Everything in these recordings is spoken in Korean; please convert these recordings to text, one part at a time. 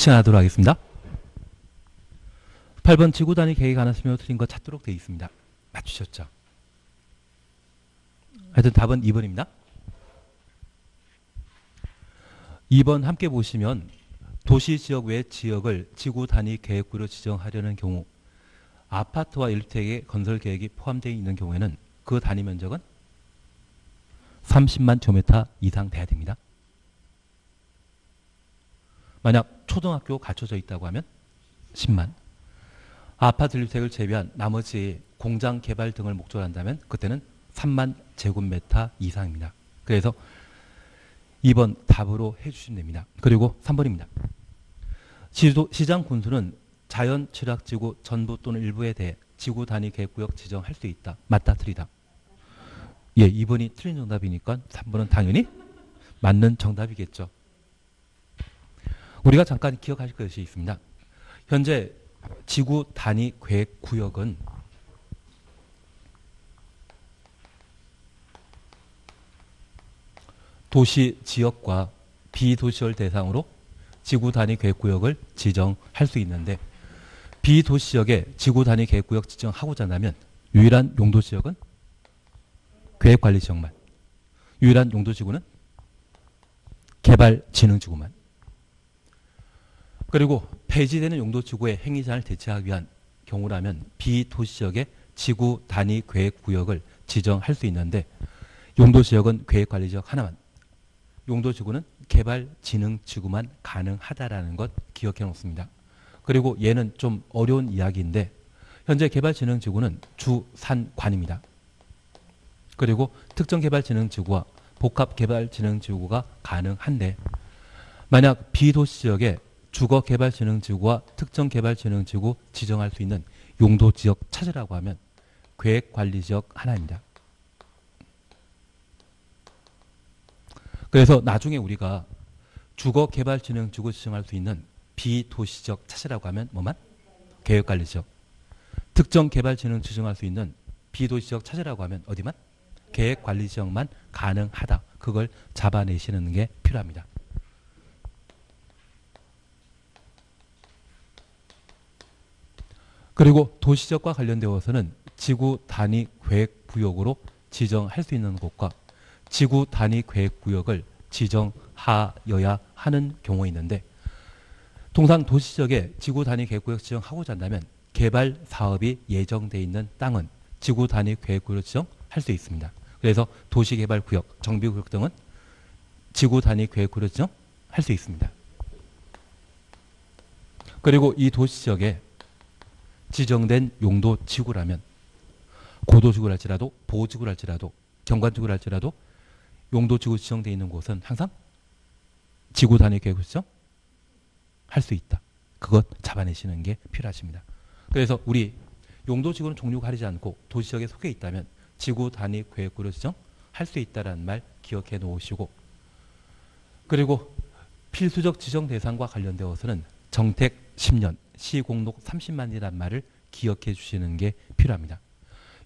시작하도록 하겠습니다. 8번 지구 단위 계획 안 하시면 틀린 거 찾도록 되어 있습니다. 맞추셨죠? 하여튼 답은 2번입니다. 2번 함께 보시면 도시 지역 외 지역을 지구 단위 계획구로 지정하려는 경우 아파트와 일주택의 건설 계획이 포함되어 있는 경우에는 그 단위 면적은 30만 제곱미터 이상 돼야 됩니다. 만약 초등학교 갖춰져 있다고 하면 10만. 아파트 일주택을 제외한 나머지 공장 개발 등을 목적으로 한다면 그때는 3만 제곱미터 이상입니다. 그래서 2번 답으로 해주시면 됩니다. 그리고 3번입니다. 시장 군수는 자연 취락지구 전부 또는 일부에 대해 지구 단위 계획구역 지정할 수 있다. 맞다, 틀리다. 예, 2번이 틀린 정답이니까 3번은 당연히 맞는 정답이겠죠. 우리가 잠깐 기억하실 것이 있습니다. 현재 지구 단위 계획구역은 도시 지역과 비도시를 대상으로 지구 단위 계획구역을 지정할 수 있는데 비도시 지역에 지구 단위 계획구역 지정하고자 한다면 유일한 용도 지역은 계획관리지역만, 유일한 용도지구는 개발진흥지구만. 그리고 폐지되는 용도지구의 행위자를 대체하기 위한 경우라면 비도시지역에 지구 단위 계획구역을 지정할 수 있는데 용도지역은 계획관리지역 하나만, 용도지구는 개발진흥지구만 가능하다라는 것 기억해 놓습니다. 그리고 얘는 좀 어려운 이야기인데 현재 개발진흥지구는 주산관입니다. 그리고 특정개발진흥지구와 복합개발진흥지구가 가능한데 만약 비도시 지역에 주거개발진흥지구와 특정개발진흥지구 지정할 수 있는 용도지역 찾으라고 하면 계획관리지역 하나입니다. 그래서 나중에 우리가 주거개발진흥지구 지정할 수 있는 비도시지역 찾으라고 하면 뭐만? 계획관리지역. 특정개발진흥 지정할 수 있는 비도시지역 찾으라고 하면 어디만? 계획관리지역만 가능하다. 그걸 잡아내시는 게 필요합니다. 그리고 도시지역과 관련되어서는 지구 단위 계획구역으로 지정할 수 있는 곳과 지구 단위 계획구역을 지정하여야 하는 경우가 있는데 통상 도시지역에 지구 단위 계획구역 지정하고자 한다면 개발 사업이 예정되어 있는 땅은 지구 단위 계획구역으로 지정할 수 있습니다. 그래서 도시개발구역, 정비구역 등은 지구 단위 계획구역으로 지정할 수 있습니다. 그리고 이 도시지역에 지정된 용도지구라면 고도지구랄지라도 보호지구랄지라도 경관지구랄지라도 용도지구 지정되어 있는 곳은 항상 지구 단위 계획구역 지정할 수 있다. 그것 잡아내시는 게 필요하십니다. 그래서 우리 용도지구는 종류가 가리지 않고 도시지역에 속해 있다면 지구 단위 계획구로 지정할 수 있다는 말 기억해 놓으시고 그리고 필수적 지정 대상과 관련되어서는 정택 10년, 시공록 30만이라는 말을 기억해 주시는 게 필요합니다.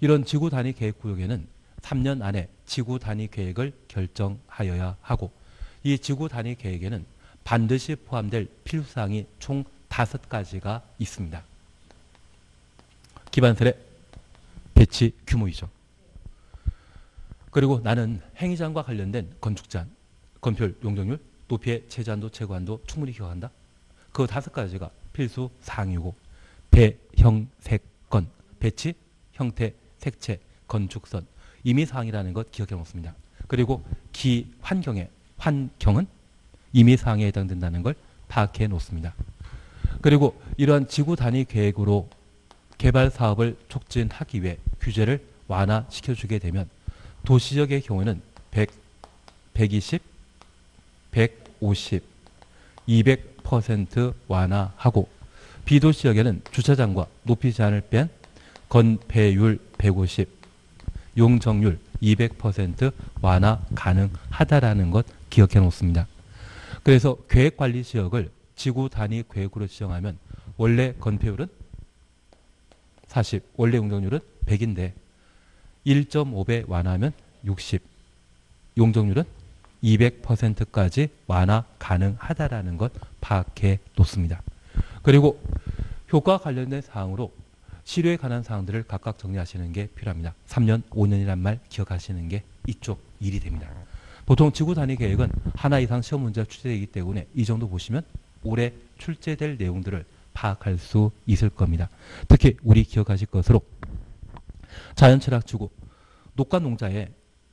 이런 지구 단위 계획구역에는 3년 안에 지구 단위 계획을 결정하여야 하고 이 지구 단위 계획에는 반드시 포함될 필수사항이 총 5가지가 있습니다. 기반설의 배치 규모이죠. 그리고 나는 행위장과 관련된 건축제한, 건폐율, 용적률, 높이의 최저한도, 최고한도 충분히 기억한다. 그 5가지가 필수 사항이고 배형색건, 배치, 형태, 색채, 건축선, 임의사항이라는 것 기억해 놓습니다. 그리고 기환경의 환경은 임의사항에 해당된다는 걸 파악해 놓습니다. 그리고 이러한 지구 단위 계획으로 개발 사업을 촉진하기 위해 규제를 완화시켜주게 되면 도시지역의 경우에는 100, 120, 150, 200% 완화하고 비도시지역에는 주차장과 높이 제한을 뺀 건폐율 150, 용적률 200% 완화 가능하다라는 것 기억해 놓습니다. 그래서 계획관리지역을 지구 단위 계획으로 지정하면 원래 건폐율은 40, 원래 용적률은 100인데 1.5배 완화하면 60, 용적률은 200%까지 완화 가능하다라는 것 파악해 놓습니다. 그리고 효과 관련된 사항으로 실효에 관한 사항들을 각각 정리하시는 게 필요합니다. 3년, 5년이란 말 기억하시는 게 이쪽 일이 됩니다. 보통 지구 단위 계획은 하나 이상 시험 문제가 출제되기 때문에 이 정도 보시면 올해 출제될 내용들을 파악할 수 있을 겁니다. 특히 우리 기억하실 것으로 자연철학지구, 녹과농자에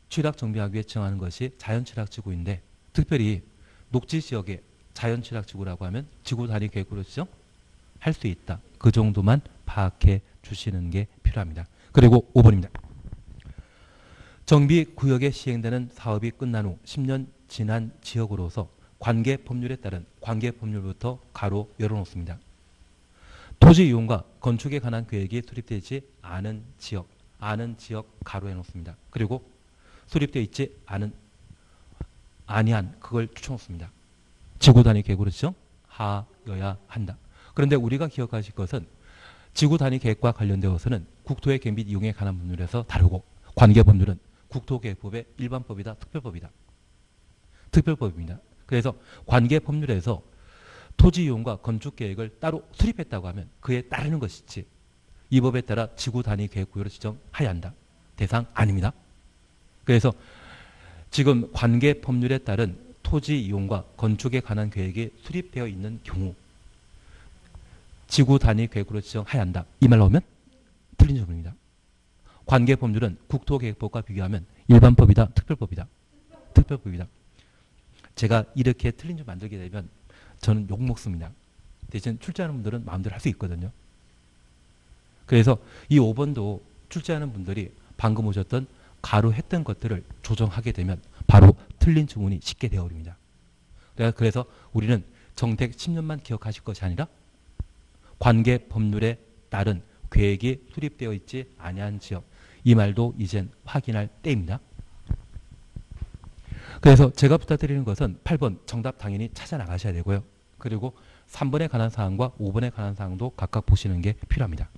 취락정비하기 위해 정하는 것이 자연취락지구인데 특별히 녹지지역에 자연취락지구라고 하면 지구 단위 계획으로 지정할 수 있다. 그 정도만 파악해 주시는 게 필요합니다. 그리고 5번입니다. 정비구역에 시행되는 사업이 끝난 후 10년 지난 지역으로서 관계법률에 따른 관계법률부터 가로 열어놓습니다. 토지 이용과 건축에 관한 계획이 수립되지 않은 지역 가로해 놓습니다. 그리고 수립되어 있지 아니한 그걸 추천했습니다. 지구 단위 계획으로 지정하여야 한다. 그런데 우리가 기억하실 것은 지구 단위 계획과 관련되어서는 국토의 계획 및 이용에 관한 법률에서 다르고 관계법률은 국토계획법의 일반법이다, 특별법이다. 특별법입니다. 그래서 관계법률에서 토지 이용과 건축 계획을 따로 수립했다고 하면 그에 따르는 것이지 이 법에 따라 지구 단위 계획구역으로 지정하여야 한다. 대상 아닙니다. 그래서 지금 관계 법률에 따른 토지 이용과 건축에 관한 계획이 수립되어 있는 경우 지구 단위 계획으로 지정해야 한다. 이 말로 하면 틀린 점입니다. 관계 법률은 국토계획법과 비교하면 일반법이다, 특별법이다. 특별법이다. 제가 이렇게 틀린 점 만들게 되면 저는 욕먹습니다. 대신 출제하는 분들은 마음대로 할 수 있거든요. 그래서 이 5번도 출제하는 분들이 방금 오셨던 가로 했던 것들을 조정하게 되면 바로 틀린 주문이 쉽게 되어버립니다. 그래서 우리는 정택 10년만 기억하실 것이 아니라 관계 법률에 따른 계획이 수립되어 있지 아니한 지역 이 말도 이젠 확인할 때입니다. 그래서 제가 부탁드리는 것은 8번 정답 당연히 찾아 나가셔야 되고요. 그리고 3번에 관한 사항과 5번에 관한 사항도 각각 보시는 게 필요합니다.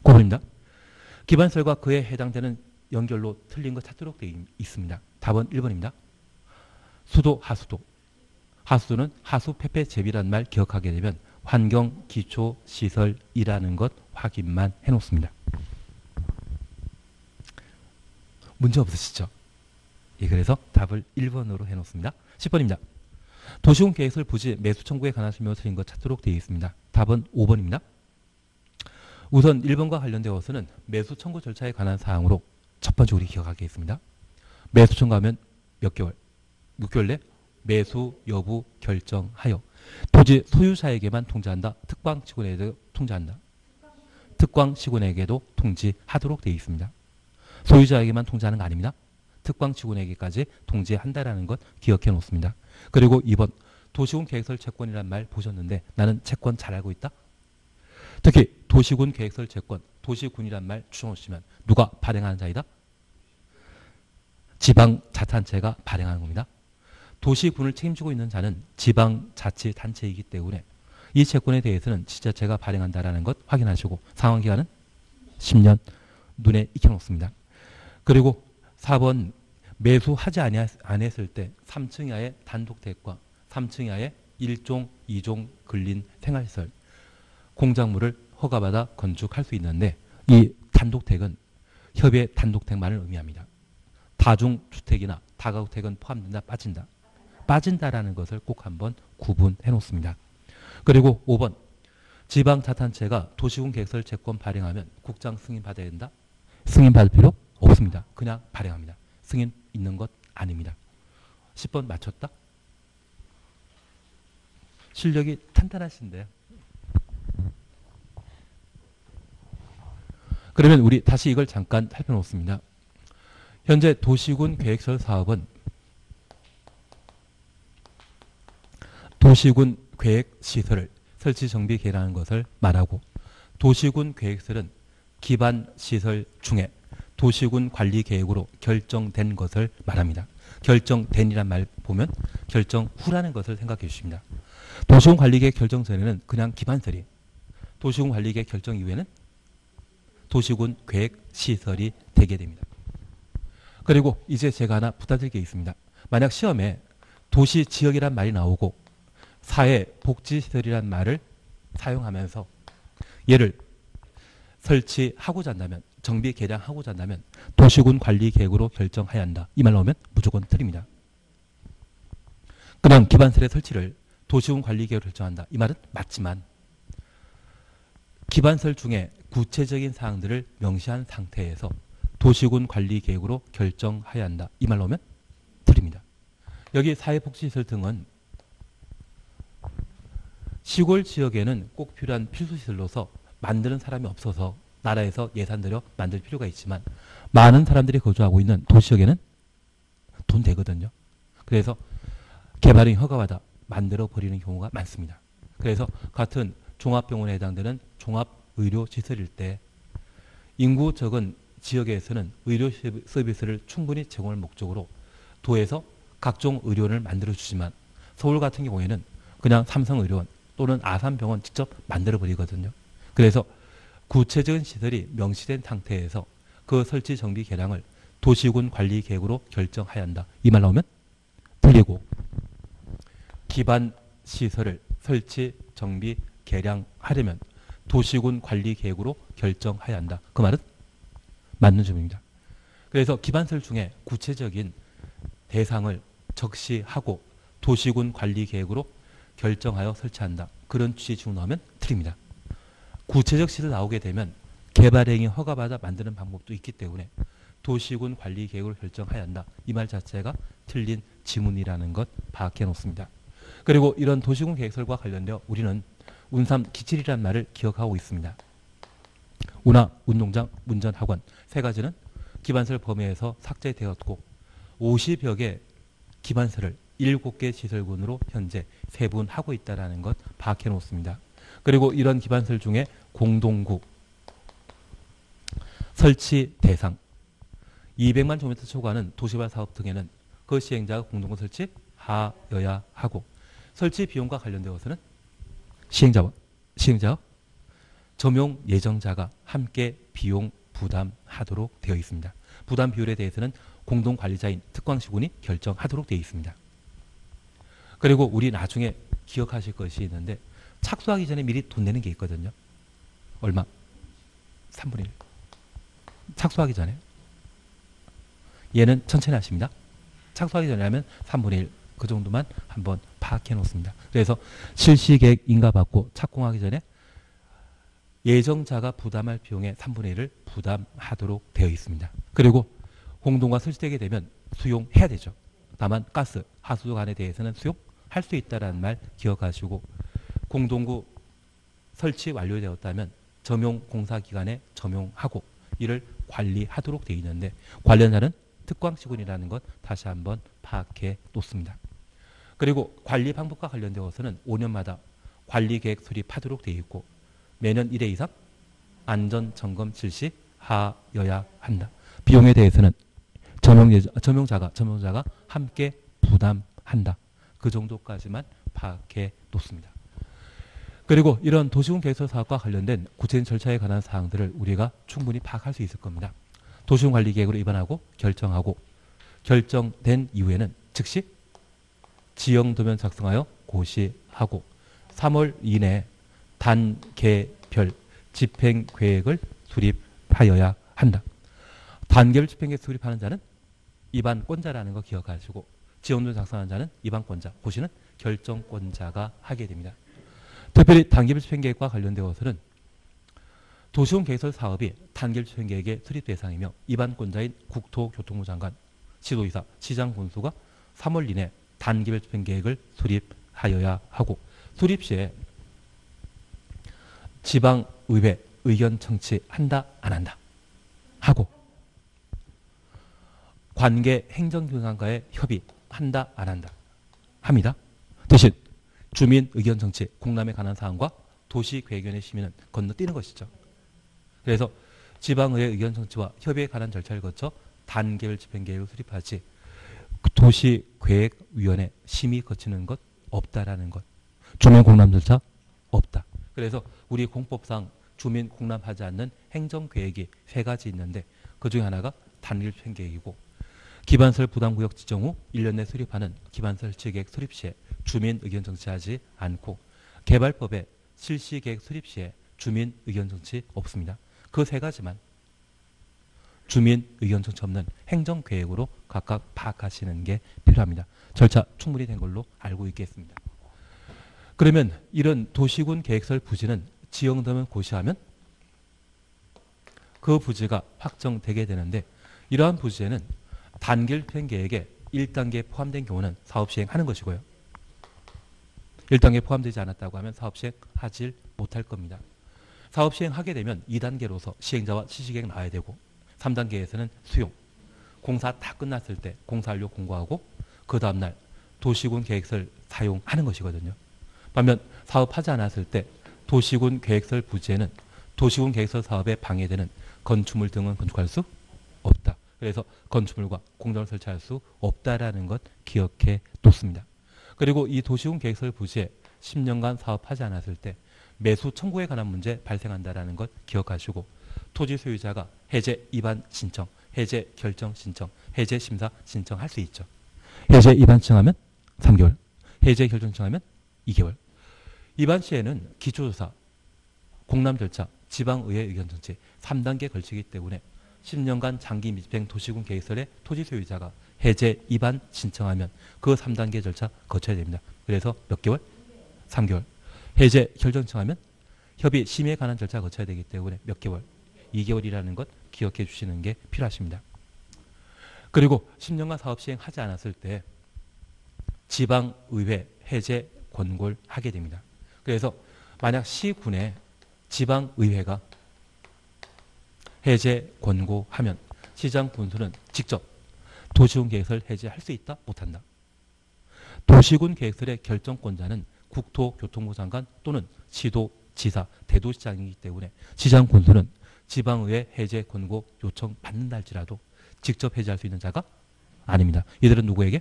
9번입니다. 기반설과 그에 해당되는 연결로 틀린 거 찾도록 되어 있습니다. 답은 1번입니다. 수도, 하수도. 하수도는 하수 폐폐 재비라는 말 기억하게 되면 환경 기초 시설이라는 것 확인만 해놓습니다. 문제 없으시죠? 예, 그래서 답을 1번으로 해놓습니다. 10번입니다. 도시군 계획설 부지 매수 청구에 관한 설명을 드린 것 찾도록 되어 있습니다. 답은 5번입니다. 우선 1번과 관련되어서는 매수 청구 절차에 관한 사항으로 첫 번째 우리 기억하겠습니다. 매수 청구하면 몇 개월? 6개월 내 매수 여부 결정하여 토지 소유자에게만 통지한다. 특광시군에게도 통지한다. 특광시군에게도 통지하도록 되어 있습니다. 소유자에게만 통지하는 거 아닙니다. 특광시군에게까지 통지한다라는 것 기억해 놓습니다. 그리고 2번 도시군 계획설 채권이란 말 보셨는데 나는 채권 잘 알고 있다. 특히 도시군 계획설 채권, 도시군이란 말 추천하시면 누가 발행하는 자이다? 지방자치단체가 발행하는 겁니다. 도시군을 책임지고 있는 자는 지방자치단체이기 때문에 이 채권에 대해서는 지자체가 발행한다라는 것 확인하시고 상환기간은 10년 눈에 익혀놓습니다. 그리고 4번 매수하지 않았을 때 3층 이하의 단독택과 3층 이하의 1종, 2종 근린 생활시설 공작물을 허가받아 건축할 수 있는데 이 단독택은 협의 단독택만을 의미합니다. 다중주택이나 다가구택은 포함된다, 빠진다. 빠진다라는 것을 꼭 한번 구분해 놓습니다. 그리고 5번 지방자치단체가 도시군 계획설 채권 발행하면 국장 승인 받아야 된다? 승인 받을 필요 없습니다. 그냥 발행합니다. 승인 있는 것 아닙니다. 10번 맞췄다? 실력이 탄탄하신데요. 그러면 우리 다시 이걸 잠깐 살펴놓습니다. 현재 도시군 계획설 사업은 도시군 계획시설을 설치 정비 계획하는 것을 말하고 도시군 계획설은 기반시설 중에 도시군 관리 계획으로 결정된 것을 말합니다. 결정된이란 말 보면 결정 후라는 것을 생각해 주십니다. 도시군 관리계획 결정 전에는 그냥 기반설이 도시군 관리계획 결정 이후에는 도시군 계획 시설이 되게 됩니다. 그리고 이제 제가 하나 부탁드릴 게 있습니다. 만약 시험에 도시 지역이란 말이 나오고 사회복지시설이란 말을 사용하면서 얘를 설치하고자 한다면, 정비 개량하고자 한다면 도시군 관리 계획으로 결정해야 한다. 이 말 나오면 무조건 틀립니다. 그냥 기반설의 설치를 도시군 관리 계획으로 결정한다. 이 말은 맞지만 기반설 중에 구체적인 사항들을 명시한 상태에서 도시군 관리 계획으로 결정해야 한다. 이 말 나오면 틀립니다. 여기 사회복지시설 등은 시골 지역에는 꼭 필요한 필수시설로서 만드는 사람이 없어서 나라에서 예산 들여 만들 필요가 있지만 많은 사람들이 거주하고 있는 도시역에는 돈 되거든요. 그래서 개발이 허가받아 만들어 버리는 경우가 많습니다. 그래서 같은 종합병원에 해당되는 종합의료시설일 때 인구 적은 지역에서는 의료 서비스를 충분히 제공할 목적으로 도에서 각종 의료원을 만들어주지만 서울 같은 경우에는 그냥 삼성의료원 또는 아산병원 직접 만들어 버리거든요. 그래서 구체적인 시설이 명시된 상태에서 그 설치 정비 개량을 도시군 관리 계획으로 결정해야 한다. 이 말 나오면 틀리고, 기반 시설을 설치 정비 개량하려면 도시군 관리 계획으로 결정해야 한다. 그 말은 맞는 점입니다. 그래서 기반설 중에 구체적인 대상을 적시하고 도시군 관리 계획으로 결정하여 설치한다. 그런 취지 지금 나오면 틀립니다. 구체적 시설 나오게 되면 개발행위 허가받아 만드는 방법도 있기 때문에 도시군 관리 계획으로 결정해야 한다. 이 말 자체가 틀린 지문이라는 것 파악해 놓습니다. 그리고 이런 도시군 계획설과 관련되어 우리는 운삼 기칠이라는 말을 기억하고 있습니다. 운하, 운동장, 운전학원 세 가지는 기반설 범위에서 삭제되었고 50여 개 기반설을 7개 시설군으로 현재 세분하고 있다는 것 파악해 놓습니다. 그리고 이런 기반설 중에 공동구 설치 대상 200만 제곱미터 초과하는 도시발 사업 등에는 그 시행자가 공동구 설치하여야 하고 설치 비용과 관련되어서는 시행자와 점용 예정자가 함께 비용 부담하도록 되어 있습니다. 부담 비율에 대해서는 공동관리자인 특광시군이 결정하도록 되어 있습니다. 그리고 우리 나중에 기억하실 것이 있는데 착수하기 전에 미리 돈 내는 게 있거든요. 얼마? 3분의 1. 착수하기 전에. 얘는 천천히 하십니다. 착수하기 전에 하면 3분의 1. 그 정도만 한번 파악해 놓습니다. 그래서 실시계획 인가받고 착공하기 전에 예정자가 부담할 비용의 3분의 1을 부담하도록 되어 있습니다. 그리고 공동과 설치되게 되면 수용해야 되죠. 다만 가스, 하수도 간에 대해서는 수용할 수 있다는 말 기억하시고 공동구 설치 완료되었다면 점용 공사기관에 점용하고 이를 관리하도록 되어 있는데 관련자는 특광시군이라는 것 다시 한번 파악해 놓습니다. 그리고 관리 방법과 관련되어서는 5년마다 관리계획 수립하도록 되어 있고 매년 1회 이상 안전점검 실시하여야 한다. 비용에 대해서는 점용자가 함께 부담한다. 그 정도까지만 파악해 놓습니다. 그리고 이런 도시군 계획설 사업과 관련된 구체적인 절차에 관한 사항들을 우리가 충분히 파악할 수 있을 겁니다. 도시군 관리 계획으로 입안하고 결정하고 결정된 이후에는 즉시 지형도면 작성하여 고시하고 3월 이내 단계별 집행계획을 수립하여야 한다. 단계별 집행계획 수립하는 자는 입안권자라는 거 기억하시고 지형도면 작성하는 자는 입안권자, 고시는 결정권자가 하게 됩니다. 특별히 단계별 집행계획과 관련되어서는 도시군 계획설 사업이 단계별 집행계획의 수립 대상이며 입안권자인 국토교통부 장관, 시도의사, 시장 군수가 3월 이내 단계별 집행계획을 수립하여야 하고 수립 시에 지방의회 의견 청취한다 안 한다 하고 관계 행정기관과의 협의한다 안 한다 합니다. 대신 주민 의견 청취, 공람에 관한 사항과 도시계획위원회 심의는 건너뛰는 것이죠. 그래서 지방의회 의견 청취와 협의에 관한 절차를 거쳐 단계별 집행계획을 수립하지 도시계획위원회 심의 거치는 것 없다라는 것. 주민 공람 절차 없다. 그래서 우리 공법상 주민 공람하지 않는 행정계획이 3가지 있는데 그중에 하나가 단계별 집행계획이고 기반설 부담구역 지정 후 1년 내 수립하는 기반설 실계획 수립 시에 주민 의견 정치하지 않고 개발법의 실시계획 수립 시에 주민 의견 정치 없습니다. 그 세 가지만 주민 의견 정치 없는 행정계획으로 각각 파악하시는 게 필요합니다. 절차 충분히 된 걸로 알고 있겠습니다. 그러면 이런 도시군 계획설 부지는 지형등을 고시하면 그 부지가 확정되게 되는데 이러한 부지에는 단계일 투행 계획에 1단계에 포함된 경우는 사업 시행하는 것이고요. 1단계에 포함되지 않았다고 하면 사업 시행하지 못할 겁니다. 사업 시행하게 되면 2단계로서 시행자와 실시계획 나와야 되고 3단계에서는 수용, 공사 다 끝났을 때 공사 완료 공고하고 그 다음날 도시군 계획서를 사용하는 것이거든요. 반면 사업하지 않았을 때 도시군 계획설 부지에는 도시군 계획설 사업에 방해되는 건축물 등은 건축할 수 없다. 그래서 건축물과 공장을 설치할 수 없다라는 것 기억해 놓습니다. 그리고 이 도시군 계획설 부지에 10년간 사업하지 않았을 때 매수 청구에 관한 문제 발생한다라는 것 기억하시고 토지 소유자가 해제 위반 신청, 해제 결정 신청, 해제 심사 신청할 수 있죠. 해제 위반 신청하면 3개월, 해제 결정 신청하면 2개월. 위반 시에는 기초조사, 공람 절차, 지방의회 의견 정치 3단계 걸치기 때문에 10년간 장기 미집행 도시군 계획설의 토지 소유자가 해제 위반 신청하면 그 3단계 절차 거쳐야 됩니다. 그래서 몇 개월? 3개월. 해제 결정 신청하면 협의 심의에 관한 절차 거쳐야 되기 때문에 몇 개월? 2개월이라는 것 기억해 주시는 게 필요하십니다. 그리고 10년간 사업 시행하지 않았을 때 지방의회 해제 권고를 하게 됩니다. 그래서 만약 시군에 지방의회가 해제 권고하면 시장 군수는 직접 도시군 계획설 해제할 수 있다? 못한다? 도시군 계획설의 결정권자는 국토교통부 장관 또는 시도지사, 대도시장이기 때문에 시장 군수는 지방의회 해제 권고 요청 받는다 할지라도 직접 해제할 수 있는 자가 아닙니다. 이들은 누구에게?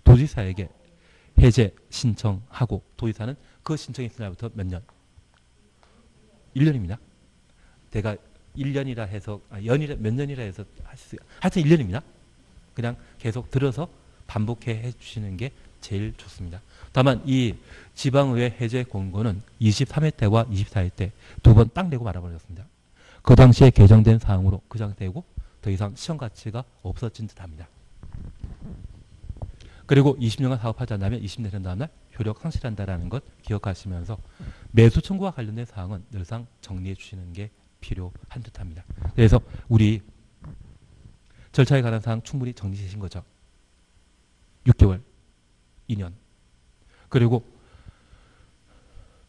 도지사에게 해제 신청하고 도지사는 그 신청이 있을 날부터 몇 년? 1년입니다. 내가 1년이라 해서 몇 년이라 해서 하여튼 1년입니다. 그냥 계속 들어서 반복해 해주시는 게 제일 좋습니다. 다만 이 지방의회 해제 권고는 23회 때와 24회 때 두 번 딱 내고 말아버렸습니다. 그 당시에 개정된 사항으로 그 상태이고 더 이상 시험 가치가 없어진 듯합니다. 그리고 20년간 사업하지 않다면 20년 된 다음날 효력 상실한다는 것 기억하시면서 매수 청구와 관련된 사항은 늘상 정리해 주시는 게 필요한 듯합니다. 그래서 우리 절차에 관한 사항 충분히 정리되신 거죠. 6개월, 2년. 그리고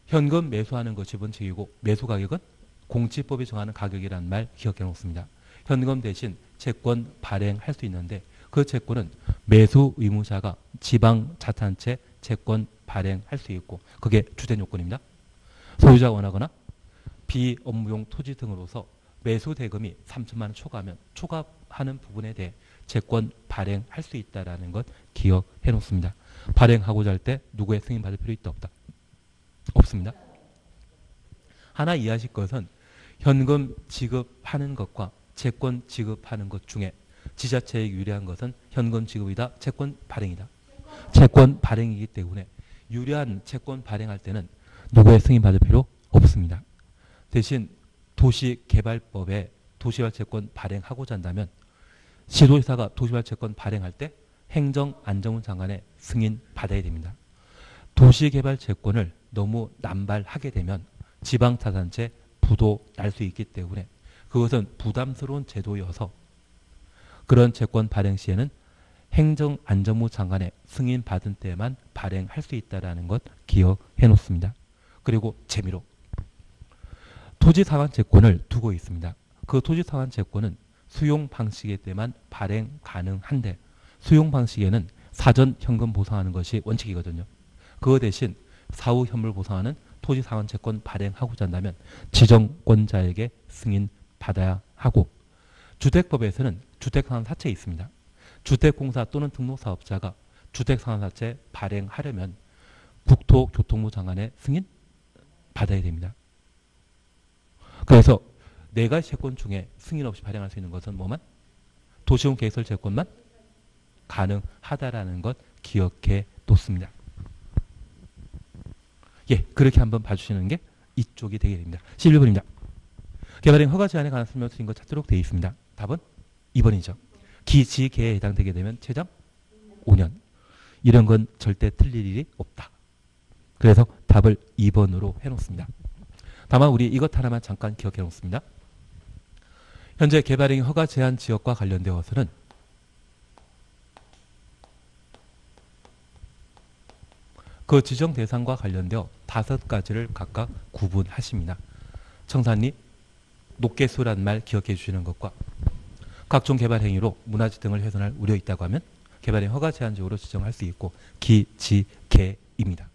현금 매수하는 것이 원칙이고 매수 가격은 공시법이 정하는 가격이라는 말 기억해 놓습니다. 현금 대신 채권 발행할 수 있는데 그 채권은 매수 의무자가 지방자치단체 채권 발행할 수 있고 그게 주된 요건입니다. 소유자가 원하거나 비업무용 토지 등으로서 매수 대금이 3천만 원 초과하면 초과하는 부분에 대해 채권 발행할 수 있다는 것 기억해 놓습니다. 발행하고자 할 때 누구의 승인 받을 필요 있다 없다? 없습니다. 하나 이해하실 것은 현금 지급하는 것과 채권 지급하는 것 중에 지자체에 유리한 것은 현금 지급이다, 채권 발행이다. 채권 발행이기 때문에 유리한 채권 발행할 때는 누구의 승인 받을 필요 없습니다. 대신 도시개발법에 도시개발 채권 발행하고자 한다면 시도지사가 도시개발 채권 발행할 때 행정안전부 장관의 승인 받아야 됩니다. 도시개발 채권을 너무 남발하게 되면 지방자치단체 부도 날 수 있기 때문에 그것은 부담스러운 제도여서 그런 채권 발행 시에는 행정안전부 장관의 승인 받은 때만 발행할 수 있다는 것 기억해 놓습니다. 그리고 재미로 토지상환 채권을 두고 있습니다. 그 토지상환 채권은 수용 방식에 때만 발행 가능한데 수용 방식에는 사전 현금 보상하는 것이 원칙이거든요. 그 대신 사후 현물 보상하는 토지상환 채권 발행하고자 한다면 지정권자에게 승인 받아야 하고 주택법에서는 주택상환사채 있습니다. 주택공사 또는 등록사업자가 주택상환사채 발행하려면 국토교통부 장관의 승인 받아야 됩니다. 그래서 네 가지 채권 중에 승인 없이 발행할 수 있는 것은 뭐만? 도시군 계획설 채권만 가능하다라는 것 기억해 놓습니다. 예, 그렇게 한번 봐주시는 게 이쪽이 되게 됩니다. 11번입니다. 개발행 허가 제한에 관한 설명을 드린 것 찾도록 되어 있습니다. 답은 2번이죠. 기지개에 해당되게 되면 최장 5년. 이런 건 절대 틀릴 일이 없다. 그래서 답을 2번으로 해놓습니다. 다만 우리 이것 하나만 잠깐 기억해 놓습니다. 현재 개발행 허가 제한 지역과 관련되어서는 그 지정 대상과 관련되어 5가지를 각각 구분하십니다. 청산리, 녹개수란 말 기억해 주시는 것과 각종 개발 행위로 문화재 등을 훼손할 우려 있다고 하면 개발행 허가 제한 지역으로 지정할 수 있고 기지개입니다.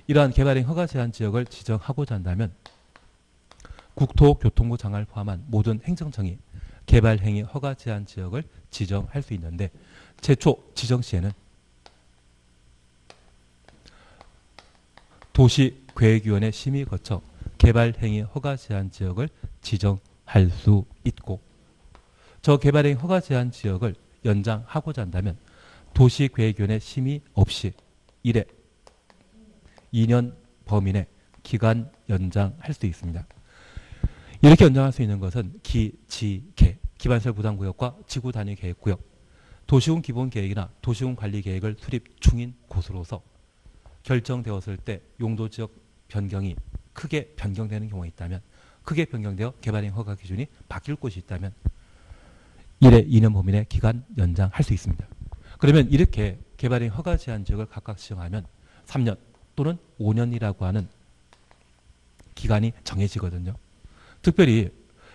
이러한 개발행 허가 제한 지역을 지정하고자 한다면 국토교통부 장관을 포함한 모든 행정청이 개발 행위 허가 제한 지역을 지정할 수 있는데 최초 지정 시에는 도시계획위원회 심의 거쳐 개발 행위 허가 제한 지역을 지정할 수 있고 저 개발 행위 허가 제한 지역을 연장하고자 한다면 도시계획위원회 심의 없이 1회 2년 범위 내 기간 연장할 수 있습니다. 이렇게 연장할 수 있는 것은 기지계, 기반시설 부담구역과 지구단위계획구역, 도시군 기본계획이나 도시군 관리계획을 수립 중인 곳으로서 결정되었을 때 용도지역 변경이 크게 변경되는 경우가 있다면 크게 변경되어 개발행 허가 기준이 바뀔 곳이 있다면 1회 2년 범위 내 기간 연장할 수 있습니다. 그러면 이렇게 개발행 허가 제한 지역을 각각 지정하면 3년 또는 5년이라고 하는 기간이 정해지거든요. 특별히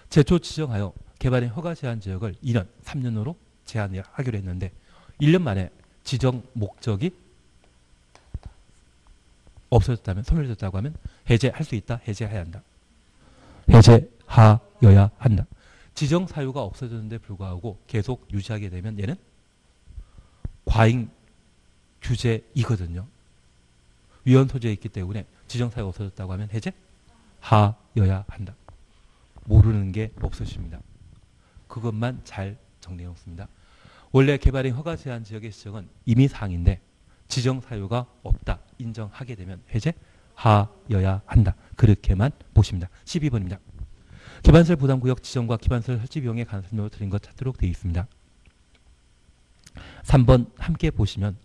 최초 지정하여 개발행 허가 제한 지역을 2년, 3년으로 제한하기로 했는데 1년 만에 지정 목적이 없어졌다면, 소멸됐다고 하면 해제할 수 있다, 해제해야 한다. 해제하여야 한다. 지정 사유가 없어졌는데 불구하고 계속 유지하게 되면 얘는 과잉 규제이거든요. 위헌 소지에 있기 때문에 지정 사유가 없어졌다고 하면 해제하여야 한다. 모르는 게 없으십니다. 그것만 잘 정리해 놓습니다. 원래 개발행 허가 제한 지역의 지정은 임의 사항인데 지정 사유가 없다 인정하게 되면 해제하여야 한다. 그렇게만 보십니다. 12번입니다. 기반시설 부담구역 지정과 기반시설 설치 비용에 관한 설명을 드린 것 찾도록 되어 있습니다. 3번 함께 보시면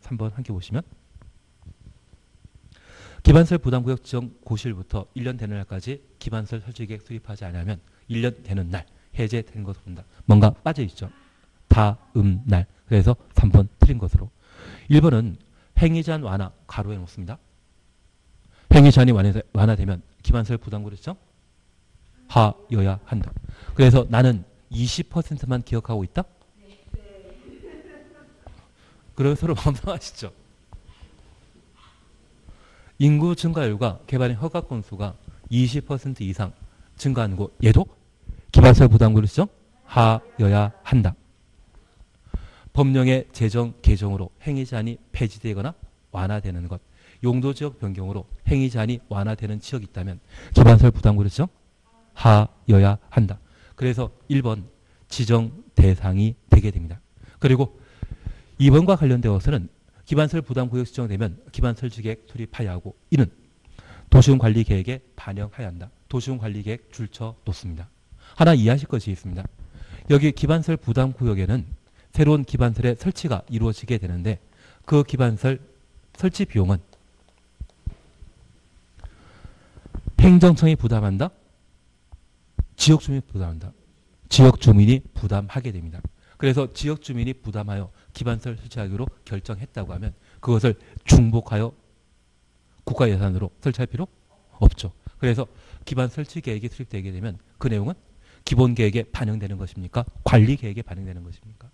기반시설 부담구역 지정 고시일부터 1년 되는 날까지 기반시설 설치계획 수립하지 않으면 1년 되는 날 해제되는 것으로 본다. 뭔가 빠져있죠. 다음 날. 그래서 3번 틀린 것으로. 1번은 행위제한 완화 가로해 놓습니다. 행위제한이 완화되면 기반시설 부담구역 지정 하여야 한다. 그래서 나는 20%만 기억하고 있다? 그래서 서로 반성하시죠. 인구 증가율과 개발행 허가 건수가 20% 이상 증가하는 곳, 얘도 기반시설 부담구역 지정 하여야 한다. 법령의 제정 개정으로 행위제한이 폐지되거나 완화되는 것, 용도지역 변경으로 행위제한이 완화되는 지역이 있다면 기반시설 부담구역 지정 하여야 한다. 그래서 1번 지정 대상이 되게 됩니다. 그리고 2번과 관련되어서는 기반시설 부담구역 지정되면 기반설치계획 수립하여야 하고 이는 도시군관리계획에 반영하여야 한다. 도시군관리계획 줄쳐 놓습니다. 하나 이해하실 것이 있습니다. 여기 기반시설 부담구역에는 새로운 기반시설의 설치가 이루어지게 되는데 그 기반시설 설치 비용은 행정청이 부담한다? 지역주민이 부담한다. 지역주민이 부담하게 됩니다. 그래서 지역주민이 부담하여 기반시설 설치하기로 결정했다고 하면 그것을 중복하여 국가 예산으로 설치할 필요 없죠. 그래서 기반 설치 계획이 수립되게 되면 그 내용은 기본 계획에 반영되는 것입니까? 관리 계획에 반영되는 것입니까?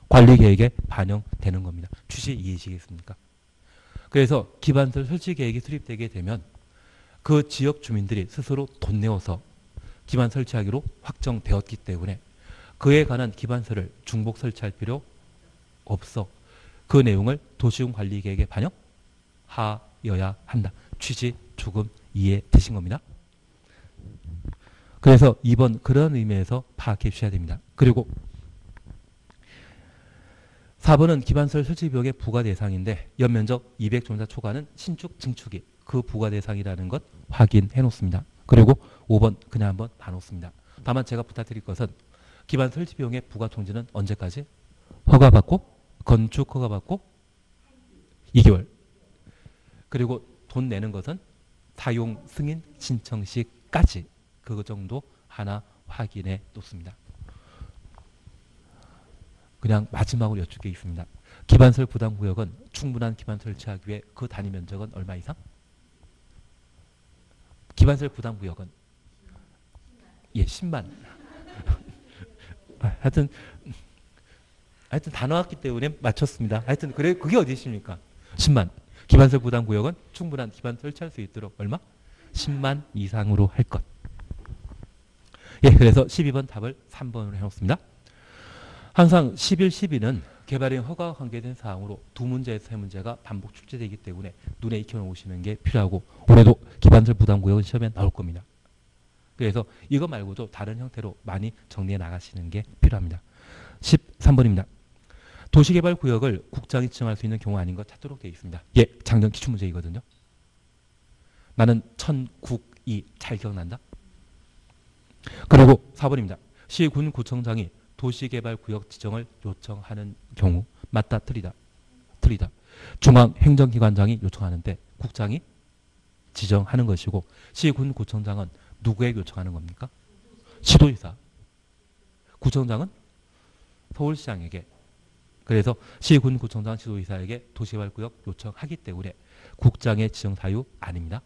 관리 계획에 반영되는 겁니다. 취지 이해하시겠습니까? 그래서 기반시설 설치 계획이 수립되게 되면 그 지역 주민들이 스스로 돈 내어서 기반 설치하기로 확정되었기 때문에 그에 관한 기반시설을 중복 설치할 필요 없어. 그 내용을 도시군 관리 계획에 반영하여야 한다. 취지 조금 이해되신 겁니다. 그래서 2번 그런 의미에서 파악해 주셔야 됩니다. 그리고 4번은 기반설 설치 비용의 부과 대상인데 연면적 200제곱미터 초과는 신축, 증축이 그 부과 대상이라는 것 확인해 놓습니다. 그리고 5번 그냥 한번 봐놓습니다. 다만 제가 부탁드릴 것은 기반 설치 비용의 부과 통지는 언제까지? 허가받고 건축 허가받고 2개월. 그리고 돈 내는 것은 사용 승인 신청 시까지 그거 정도 하나 확인해 놓습니다. 그냥 마지막으로 여쭙 게 있습니다. 기반설 부담구역은 충분한 기반 설치하기 위해 그 단위 면적은 얼마 이상? 기반설 부담구역은 예 10만. 하여튼 다 나왔기 때문에 맞췄습니다. 하여튼 그래 그게 어디 있습니까? 10만. 기반설 부담구역은 충분한 기반 설치할 수 있도록 얼마? 10만 이상으로 할 것. 예, 그래서 12번 답을 3번으로 해놓습니다. 항상 11, 12는 개발인 허가와 관계된 사항으로 두 문제에서 세 문제가 반복 출제되기 때문에 눈에 익혀놓으시는 게 필요하고 올해도 기반설 부담구역은 시험에 나올 겁니다. 그래서 이거 말고도 다른 형태로 많이 정리해 나가시는 게 필요합니다. 13번입니다. 도시개발구역을 국장이 지정할 수 있는 경우 아닌 것 찾도록 되어 있습니다. 예, 작년 기출문제이거든요. 나는 천국이 잘 기억난다. 그리고 4번입니다. 시군구청장이 도시개발구역 지정을 요청하는 경우 맞다 틀리다. 틀리다. 중앙행정기관장이 요청하는데 국장이 지정하는 것이고 시군구청장은 누구에게 요청하는 겁니까? 시도지사. 구청장은 서울시장에게. 그래서 시군구청장 시도지사에게 도시개발구역 요청하기 때문에 국장의 지정 사유 아닙니다.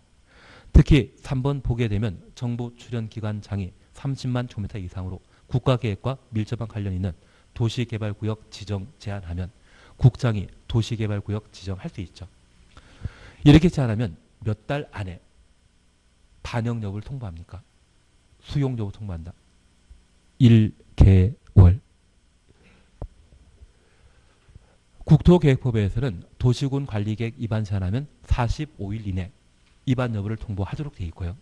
특히 3번 보게 되면 정부 출연기관장이 30만 제곱미터 이상으로 국가계획과 밀접한 관련 있는 도시개발구역 지정 제안하면 국장이 도시개발구역 지정할 수 있죠. 이렇게 제안하면 몇 달 안에 반영 여부를 통보합니까? 수용 여부 통보한다. 1개월. 국토계획법에서는 도시군 관리계획 위반 제안하면 45일 이내 위반 여부를 통보하도록 되어 있고요.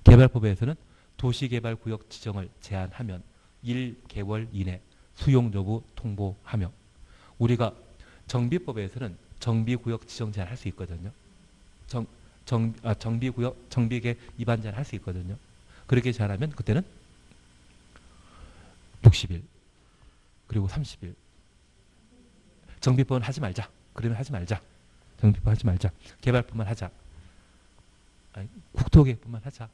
개발법에서는 도시개발구역 지정을 제안하면 1개월 이내 수용 여부 통보하며 우리가 정비법에서는 정비구역 지정 제안할 수 있거든요. 정비계획 위반 제안할 수 있거든요. 그렇게 제안하면 그때는 60일 그리고 30일. 정비법은 하지 말자. 그러면 하지 말자. 정비법 하지 말자. 개발법만 하자. 아니, 국토계획법만 하자.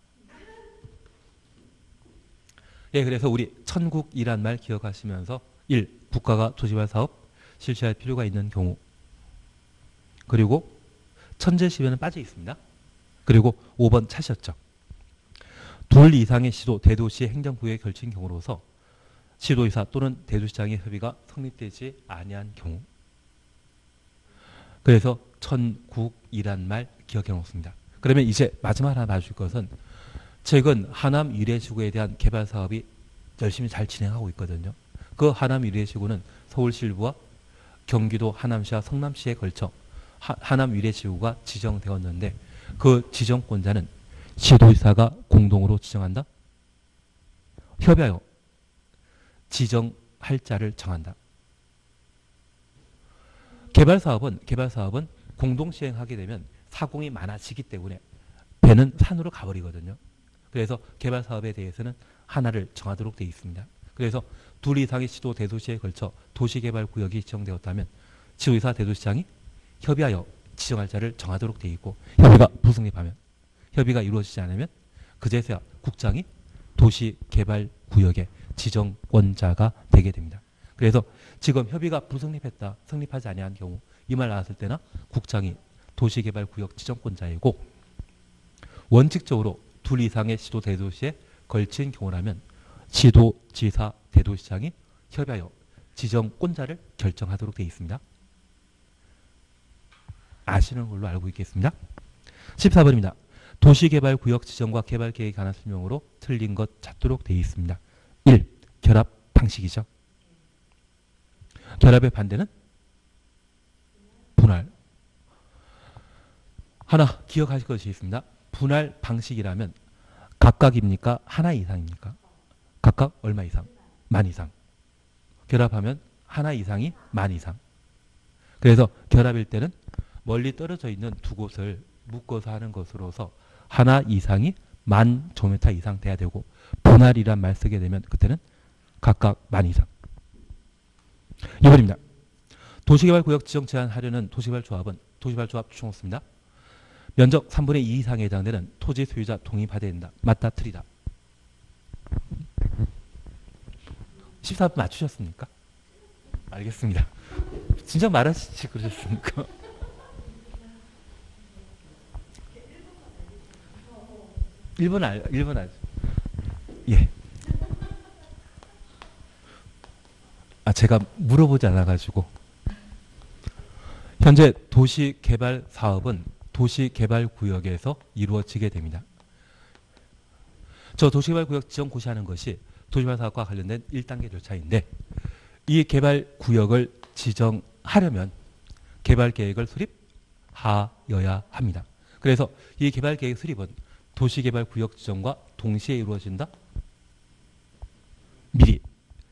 예, 그래서 우리 천국이란 말 기억하시면서 1. 국가가 도시개발 사업 실시할 필요가 있는 경우 그리고 천재시변은 빠져 있습니다. 그리고 5번 차시였죠. 둘 이상의 시도 대도시의 행정구역에 걸친 경우로서 시도지사 또는 대도시장의 협의가 성립되지 아니한 경우. 그래서 천국이란 말 기억해 놓습니다. 그러면 이제 마지막 하나 봐줄 것은 최근 하남 위례지구에 대한 개발 사업이 열심히 잘 진행하고 있거든요. 그 하남 위례지구는 서울시 일부와 경기도 하남시와 성남시에 걸쳐 하남 위례지구가 지정되었는데 그 지정권자는 시도지사가 공동으로 지정한다. 협의하여 지정할 자를 정한다. 개발사업은 공동 시행하게 되면 사공이 많아지기 때문에 배는 산으로 가버리거든요. 그래서 개발사업에 대해서는 하나를 정하도록 되어 있습니다. 그래서 둘 이상의 시도 대도시에 걸쳐 도시개발구역이 지정되었다면 시도지사 대도시장이 협의하여 지정할 자를 정하도록 되어 있고 협의가 불성립하면 협의가 이루어지지 않으면 그제서야 국장이 도시개발구역의 지정권자가 되게 됩니다. 그래서 지금 협의가 불성립했다, 성립하지 아니한 경우 이 말 나왔을 때나 국장이 도시개발구역 지정권자이고 원칙적으로 둘 이상의 시도 대도시에 걸친 경우라면 시도지사 대도시장이 협의하여 지정권자를 결정하도록 되어 있습니다. 아시는 걸로 알고 있겠습니다. 14번입니다. 도시개발구역 지정과 개발계획에 관한 설명으로 틀린 것 찾도록 되어 있습니다. 1. 결합 방식이죠. 결합의 반대는 분할. 하나 기억하실 것이 있습니다. 분할 방식이라면 각각입니까? 하나 이상입니까? 각각 얼마 이상? 만 이상. 결합하면 하나 이상이 만 이상. 그래서 결합일 때는 멀리 떨어져 있는 두 곳을 묶어서 하는 것으로서 하나 이상이 10,000제곱미터 이상 돼야 되고 분할이란 말 쓰게 되면 그때는 각각 10,000 이상. 2번입니다. 도시개발구역 지정 제한하려는 도시개발조합은 도시개발조합 추천없습니다. 면적 3분의 2 이상에 해당되는 토지 소유자 동의 받아야 된다. 맞다, 틀리다. 14분 맞추셨습니까? 알겠습니다. 진짜 말하시지 그러셨습니까? 일본 알죠. 예. 제가 물어보지 않아가지고. 현재 도시개발 사업은 도시개발구역에서 이루어지게 됩니다. 저 도시개발구역 지정 고시하는 것이 도시개발 사업과 관련된 1단계 절차인데 이 개발구역을 지정하려면 개발계획을 수립하여야 합니다. 그래서 이 개발계획 수립은 도시개발구역 지정과 동시에 이루어진다. 미리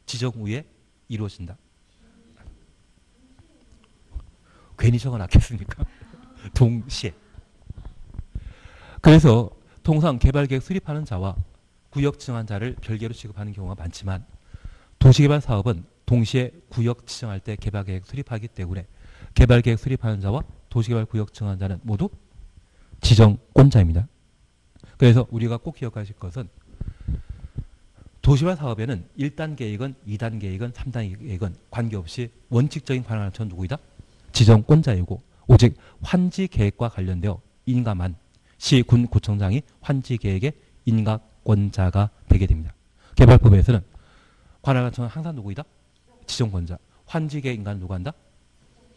지정 후에 이루어진다. 괜히 적어놨겠습니까? 동시에. 그래서 통상 개발계획 수립하는 자와 구역 지정한 자를 별개로 취급하는 경우가 많지만 도시개발 사업은 동시에 구역 지정할 때 개발계획 수립하기 때문에 개발계획 수립하는 자와 도시개발 구역 지정한 자는 모두 지정권자입니다. 그래서 우리가 꼭 기억하실 것은 도시개발 사업에는 1단 계획은 2단 계획은 3단 계획은 관계없이 원칙적인 관할한 전 누구이다? 지정권자이고 오직 환지 계획과 관련되어 인가만 시, 군, 구청장이 환지 계획의 인가권자가 되게 됩니다. 개발법에서는 관할관청은 항상 누구이다? 지정권자. 환지 계획 인가는 누가 한다?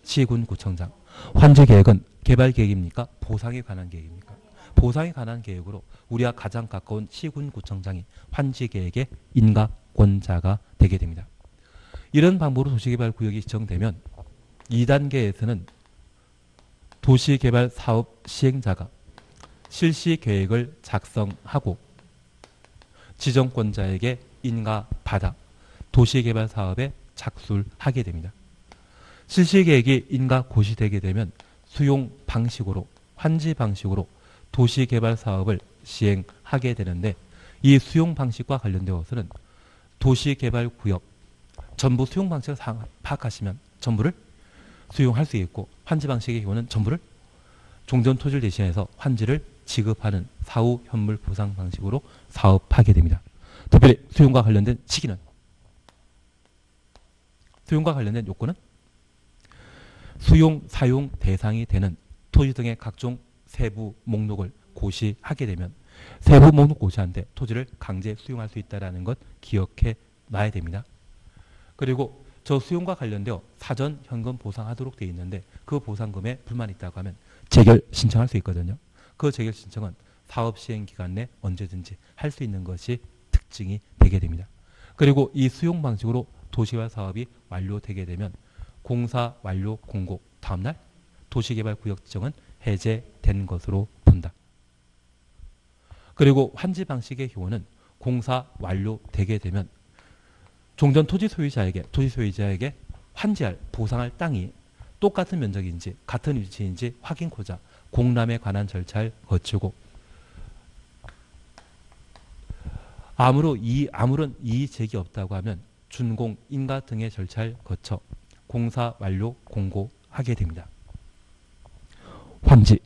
시, 군, 구청장. 환지 계획은 개발 계획입니까? 보상에 관한 계획입니까? 보상에 관한 계획으로 우리와 가장 가까운 시, 군, 구청장이 환지 계획의 인가권자가 되게 됩니다. 이런 방법으로 도시개발구역이 지정되면 2단계에서는 도시개발 사업 시행자가 실시 계획을 작성하고 지정권자에게 인가받아 도시개발 사업에 착수하게 됩니다. 실시 계획이 인가 고시되게 되면 수용 방식으로 환지 방식으로 도시개발 사업을 시행하게 되는데 이 수용 방식과 관련되어서는 도시개발구역 전부 수용 방식을 파악하시면 전부를 수용할 수 있고 환지 방식의 경우는 전부를 종전 토지를 대신해서 환지를 지급하는 사후 현물 보상 방식으로 사업하게 됩니다. 특별히 수용과 관련된 시기는 수용과 관련된 요건은 수용, 사용 대상이 되는 토지 등의 각종 세부 목록을 고시하게 되면 세부 목록 고시한데 토지를 강제 수용할 수 있다는 것 기억해 놔야 됩니다. 그리고 저 수용과 관련되어 사전 현금 보상하도록 되어 있는데 그 보상금에 불만이 있다고 하면 재결 신청할 수 있거든요. 그 재결 신청은 사업 시행 기간 내 언제든지 할 수 있는 것이 특징이 되게 됩니다. 그리고 이 수용 방식으로 도시개발 사업이 완료되게 되면 공사 완료 공고 다음날 도시개발구역 지정은 해제된 것으로 본다. 그리고 환지 방식의 경우는 공사 완료되게 되면 종전 토지 소유자에게 환지할 보상할 땅이 똑같은 면적인지 같은 위치인지 확인코자 공람에 관한 절차를 거치고 아무런 이의 제기 없다고 하면 준공, 인가 등의 절차를 거쳐 공사 완료 공고하게 됩니다. 환지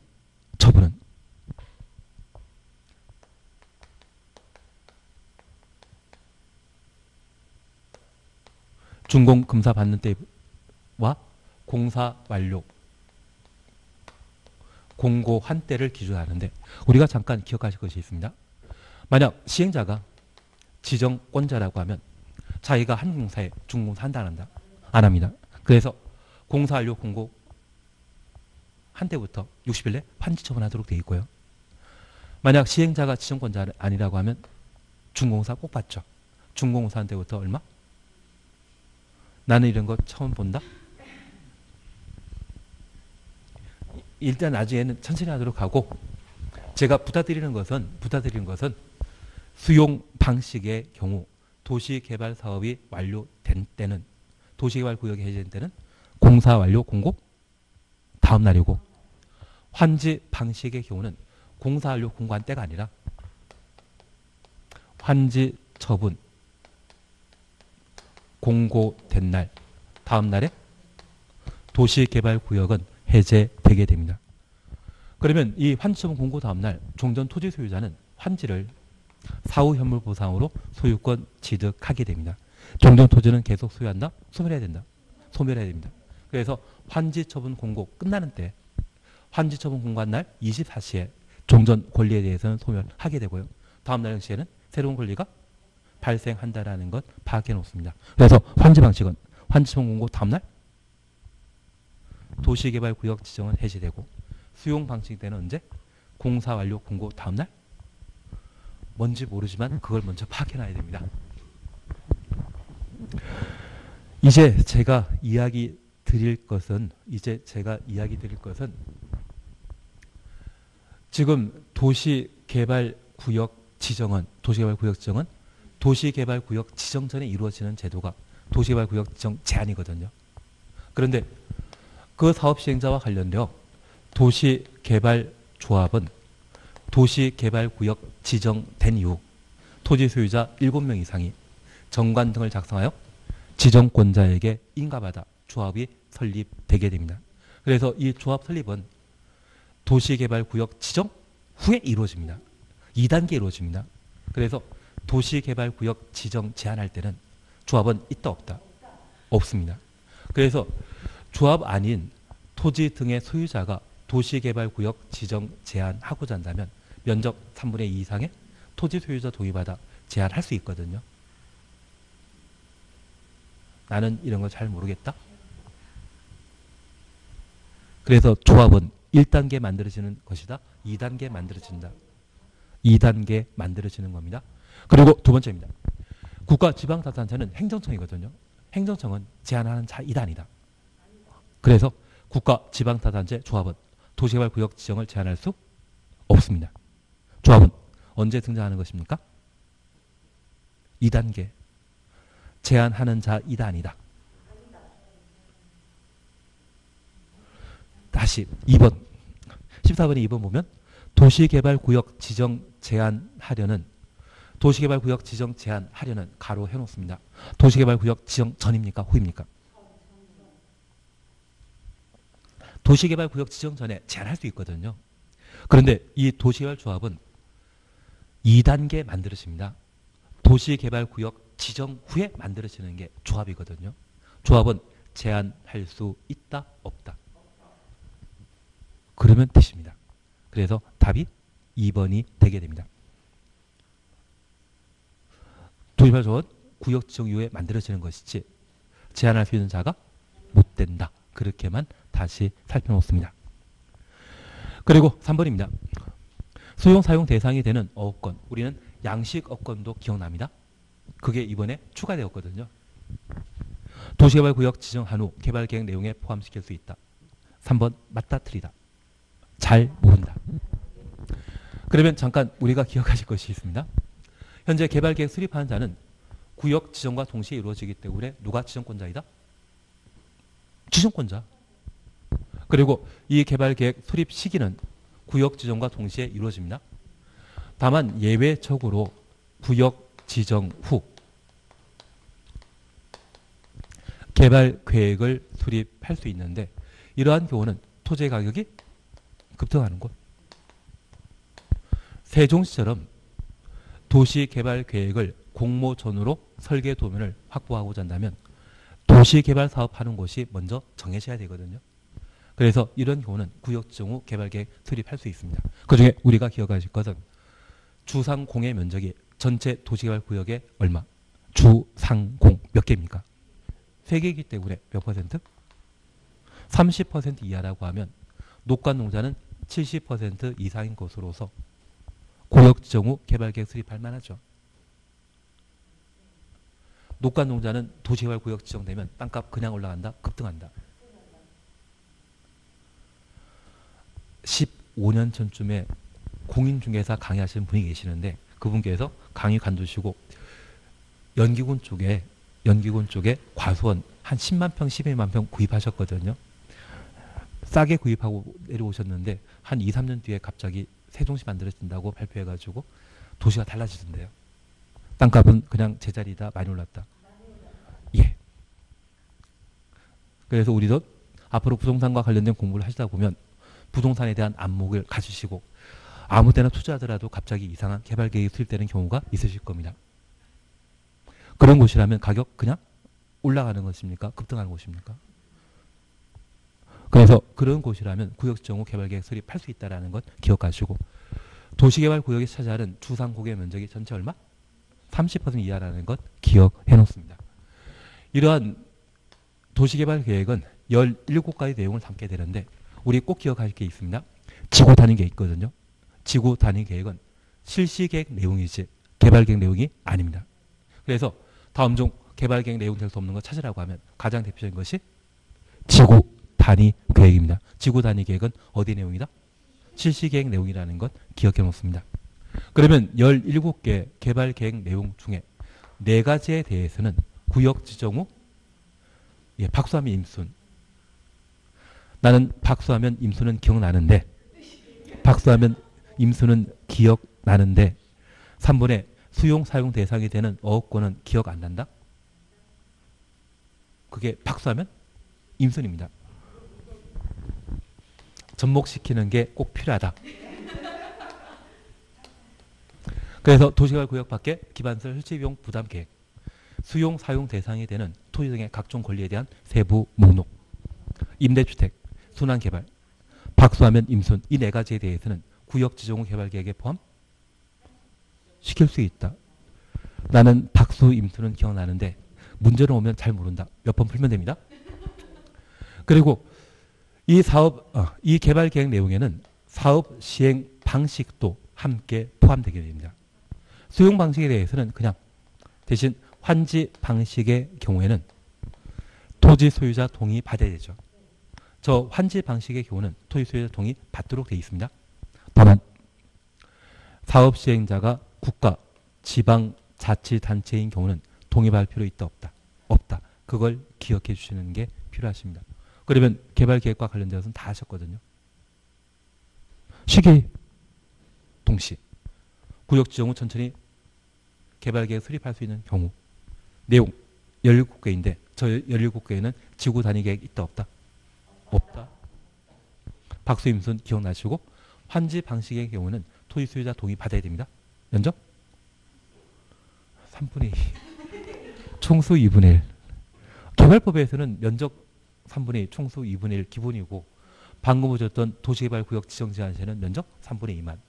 처분은 준공 검사 받는 때와 공사 완료 공고한 때를 기준하는데 우리가 잠깐 기억하실 것이 있습니다. 만약 시행자가 지정권자라고 하면 자기가 한 공사에 준공사 한다 안 한다? 안 합니다. 그래서 공사 완료 공고 한 때부터 60일 내 환지 처분하도록 되어 있고요. 만약 시행자가 지정권자 아니라고 하면 준공사 꼭 받죠. 준공사 한 때부터 얼마? 나는 이런 거 처음 본다? 일단 나중에는 천천히 하도록 하고 제가 부탁드리는 것은 수용 방식의 경우 도시개발 사업이 완료된 때는 도시개발구역이 해제된 때는 공사 완료 공고 다음 날이고, 환지 방식의 경우는 공사 완료 공고한 때가 아니라 환지 처분 공고된 날 다음 날에 도시개발구역은 해제되게 됩니다. 그러면 이 환지처분 공고 다음 날 종전 토지 소유자는 환지를 사후 현물 보상으로 소유권 취득하게 됩니다. 종전 토지는 계속 소유한다? 소멸해야 된다? 소멸해야 됩니다. 그래서 환지처분 공고 끝나는 때 환지처분 공고한 날 24시에 종전 권리에 대해서는 소멸하게 되고요. 다음 날 시에는 새로운 권리가 발생한다라는 것 파악해 놓습니다. 그래서 환지 방식은 환지처분 공고 다음 날 도시개발구역 지정은 해제되고, 수용 방식 때는 언제? 공사 완료 공고 다음 날? 뭔지 모르지만 그걸 먼저 파악해 놔야 됩니다. 이제 제가 이야기 드릴 것은 지금 도시개발구역 지정은 도시개발구역 지정 전에 이루어지는 제도가 도시개발구역 지정 제한이거든요. 그런데 그 사업 시행자와 관련되어 도시개발조합은 도시개발구역 지정된 이후 토지 소유자 7명 이상이 정관 등을 작성하여 지정권자에게 인가받아 조합이 설립되게 됩니다. 그래서 이 조합 설립은 도시개발구역 지정 후에 이루어집니다. 2단계 이루어집니다. 그래서 도시개발구역 지정 제한할 때는 조합은 있다 없다? 없습니다. 그래서 조합 아닌 토지 등의 소유자가 도시개발구역 지정 제한하고자 한다면 면적 3분의 2 이상의 토지 소유자 동의받아 제한할 수 있거든요. 나는 이런 거 잘 모르겠다. 그래서 조합은 1단계 만들어지는 것이다. 2단계 만들어진다. 2단계 만들어지는 겁니다. 그리고 두 번째입니다. 국가지방자치단체는 행정청이거든요. 행정청은 제한하는 자 2단이다. 그래서 국가지방자치단체 조합은 도시개발구역 지정을 제한할 수 없습니다. 조합은 언제 등장하는 것입니까? 2단계. 제한하는 자 2단이다. 다시 2번. 14번에 2번 보면 도시개발구역 지정 제한하려는 도시개발구역 지정 제한하려는 가로 해놓습니다. 도시개발구역 지정 전입니까? 후입니까? 도시개발구역 지정 전에 제한할 수 있거든요. 그런데 이 도시개발조합은 2단계 만들어집니다. 도시개발구역 지정 후에 만들어지는 게 조합이거든요. 조합은 제한할 수 있다? 없다? 그러면 되십니다. 그래서 답이 2번이 되게 됩니다. 도시개발조합은 구역 지정 이후에 만들어지는 것이지 제한할 수 있는 자가 못 된다. 그렇게만 다시 살펴놓습니다. 그리고 3번입니다. 수용 사용 대상이 되는 어업권. 우리는 양식업권도 기억납니다. 그게 이번에 추가되었거든요. 도시개발구역 지정한 후 개발계획 내용에 포함시킬 수 있다. 3번 맞다 틀리다. 잘 모른다. 그러면 잠깐 우리가 기억하실 것이 있습니다. 현재 개발계획 수립하는 자는 구역 지정과 동시에 이루어지기 때문에 누가 지정권자이다? 지정권자. 그리고 이 개발계획 수립 시기는 구역 지정과 동시에 이루어집니다. 다만 예외적으로 구역 지정 후 개발계획을 수립할 수 있는데 이러한 경우는 토지 가격이 급등하는 곳. 세종시처럼 도시개발계획을 공모전으로 설계 도면을 확보하고자 한다면 도시개발사업하는 곳이 먼저 정해져야 되거든요. 그래서 이런 경우는 구역 지정 후 개발계획 수립할 수 있습니다. 그중에 우리가 기억하실 것은 주상공의 면적이 전체 도시개발구역의 얼마? 주상공 몇 개입니까? 3개이기 때문에 몇 퍼센트? 30% 이하라고 하면 녹관농자는 70% 이상인 것으로서 구역 지정 후 개발계획 수립할 만하죠. 녹관농자는 도시개발구역 지정되면 땅값 그냥 올라간다? 급등한다? 15년 전쯤에 공인중개사 강의하시는 분이 계시는데 그분께서 강의 관두시고 연기군 쪽에 과수원 한 10만 평, 12만 평 구입하셨거든요. 싸게 구입하고 내려오셨는데 한 2, 3년 뒤에 갑자기 세종시 만들어진다고 발표해가지고 도시가 달라지던데요. 땅값은 그냥 제자리다 많이 올랐다. 예. 그래서 우리도 앞으로 부동산과 관련된 공부를 하시다 보면 부동산에 대한 안목을 가지시고 아무 데나 투자하더라도 갑자기 이상한 개발 계획이 수립되는 경우가 있으실 겁니다. 그런 곳이라면 가격 그냥 올라가는 것입니까? 급등하는 곳입니까? 그래서 그런 곳이라면 구역지정 후 개발계획 수립할 수 있다는 것 기억하시고 도시개발구역에 차지하는 주상국의 면적이 전체 얼마? 30% 이하라는 것 기억해 놓습니다. 이러한 도시개발계획은 17가지 내용을 담게 되는데 우리 꼭 기억할 게 있습니다. 지구 단위 계획 있거든요. 지구 단위 계획은 실시계획 내용이지 개발계획 내용이 아닙니다. 그래서 다음 중 개발계획 내용 될 수 없는 거 찾으라고 하면 가장 대표적인 것이 지구 단위 계획입니다. 지구 단위 계획은 어디 내용이다? 실시계획 내용이라는 것 기억해 놓습니다. 그러면 17개 개발계획 내용 중에 4가지에 대해서는 구역 지정 후 박수하면 임순. 나는 박수하면 임순은 기억나는데 박수하면 임순은 기억나는데 3번에 수용 사용 대상이 되는 어업권은 기억 안 난다? 그게 박수하면 임순입니다. 접목시키는 게 꼭 필요하다. 그래서 도시개발구역 밖에 기반시설 설치비용 부담 계획, 수용 사용 대상이 되는 토지 등의 각종 권리에 대한 세부 목록, 임대주택, 순환개발, 박수하면 임순 이 4가지에 대해서는 구역 지정 후 개발계획에 포함 시킬 수 있다. 나는 박수 임순은 기억나는데 문제는 오면 잘 모른다. 몇 번 풀면 됩니다. 그리고 이 개발계획 내용에는 사업 시행 방식도 함께 포함되게 됩니다. 수용 방식에 대해서는 그냥 대신 환지 방식의 경우에는 토지 소유자 동의 받아야 되죠. 저 환지 방식의 경우는 토지 소유자 동의 받도록 되어 있습니다. 다만 사업 시행자가 국가, 지방, 자치단체인 경우는 동의받을 필요 있다 없다? 없다. 그걸 기억해 주시는 게 필요하십니다. 그러면 개발계획과 관련되어서는 다 하셨거든요. 시기 동시 구역 지정 후 천천히 개발계획 수립할 수 있는 경우 내용 17개인데 저 17개에는 지구 단위 계획 있다 없다? 없다. 박수 임순 기억나시고 환지 방식의 경우는 토지 소유자 동의 받아야 됩니다. 면적 3분의 2 총수 2분의 1 개발법에서는 면적 3분의 2 총수 2분의 1 기본이고 방금 보셨던 도시개발구역 지정제한시에는 면적 3분의 2만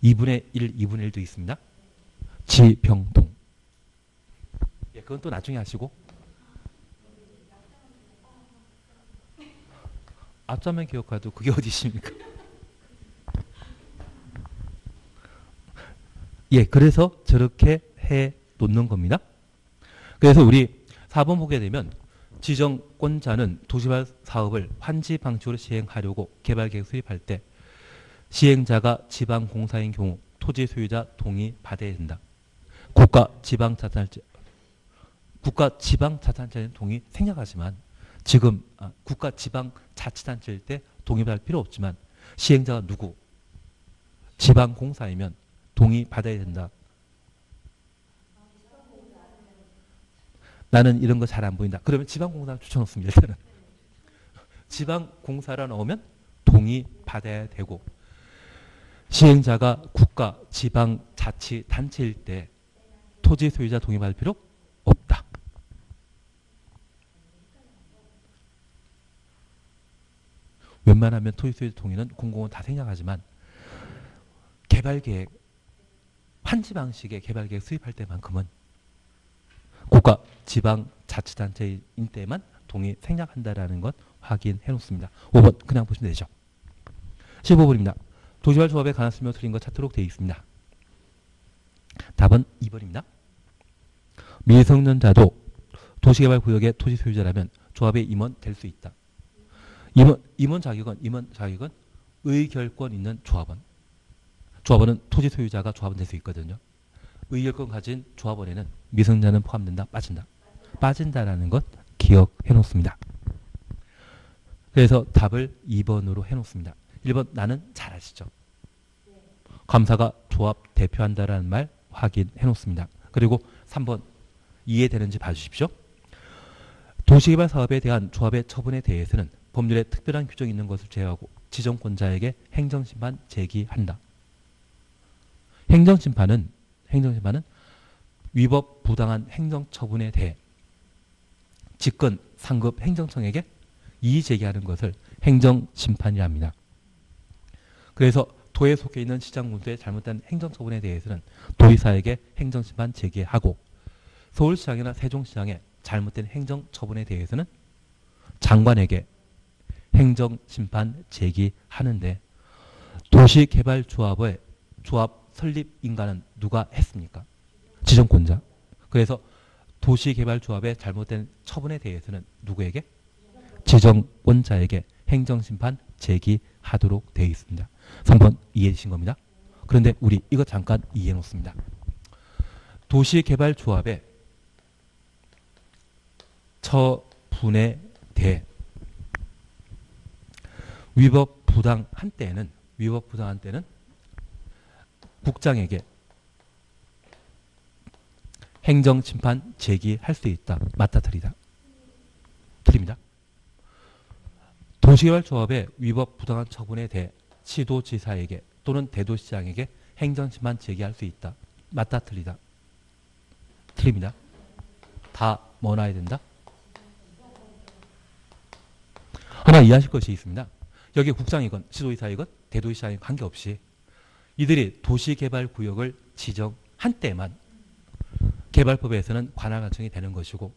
2분의 1, 2분의 1도 있습니다. 지평동. 예, 그건 또 나중에 하시고. 앞자만 기억해도 그게 어디 있습니까? 예, 그래서 저렇게 해 놓는 겁니다. 그래서 우리 4번 보게 되면 지정권자는 도시개발 사업을 환지 방식으로 시행하려고 개발계획 수립할 때 시행자가 지방공사인 경우 토지 소유자 동의 받아야 된다. 국가 지방자치단체는 동의 생략하지만 지금 국가 지방자치단체일 때 동의받을 필요 없지만 시행자가 누구? 지방공사이면 동의 받아야 된다. 나는 이런 거 잘 안 보인다. 그러면 지방공사 추천했습니다. 일단은. 지방공사라 넣으면 동의 받아야 되고 시행자가 국가, 지방, 자치단체일 때 토지 소유자 동의 받을 필요 없다. 웬만하면 토지 소유자 동의는 공공은 다 생략하지만 개발계획, 환지 방식의 개발계획 수립할 때만큼은 국가, 지방, 자치단체인 때만 동의 생략한다라는 것 확인해 놓습니다. 5번 그냥 보시면 되죠. 15번입니다. 도시개발 조합에 관한 설명 틀린 것 찾도록 되어 있습니다. 답은 2번입니다. 미성년자도 도시개발 구역의 토지 소유자라면 조합의 임원 될 수 있다. 임원 자격은 의결권 있는 조합원. 조합원은 토지 소유자가 조합원 될 수 있거든요. 의결권 가진 조합원에는 미성년자는 포함된다, 빠진다. 빠진다라는 것 기억해 놓습니다. 그래서 답을 2번으로 해놓습니다. 1번 나는 잘 아시죠? 감사가 조합 대표한다라는 말 확인해 놓습니다. 그리고 3번 이해되는지 봐주십시오. 도시개발 사업에 대한 조합의 처분에 대해서는 법률에 특별한 규정이 있는 것을 제외하고 지정권자에게 행정심판 제기한다. 행정심판은 위법 부당한 행정처분에 대해 직권 상급 행정청에게 이의 제기하는 것을 행정심판이라 합니다. 그래서 도에 속해 있는 시장군수의 잘못된 행정처분에 대해서는 도의사에게 행정심판 제기하고 서울시장이나 세종시장의 잘못된 행정처분에 대해서는 장관에게 행정심판 제기하는데 도시개발조합의 조합 설립 인가는 누가 했습니까? 지정권자. 그래서 도시개발조합의 잘못된 처분에 대해서는 누구에게? 지정권자에게 행정심판 제기하도록 되어 있습니다. 3번 이해해 주신 겁니다. 그런데 우리 이거 잠깐 이해해 놓습니다. 도시개발조합의 처분에 대해 위법 부당한 때는 국장에게 행정심판 제기할 수 있다. 맞다 틀리다? 틀립니다. 도시개발조합의 위법 부당한 처분에 대해 시도지사에게 또는 대도시장에게 행정심판 제기할 수 있다. 맞다 틀리다? 틀립니다. 다 뭐 나야 된다? 하나 이해하실 것이 있습니다. 여기 국장이건 시도지사이건 대도시장이건 관계없이 이들이 도시개발구역을 지정한 때만 개발법에서는 관할관청이 되는 것이고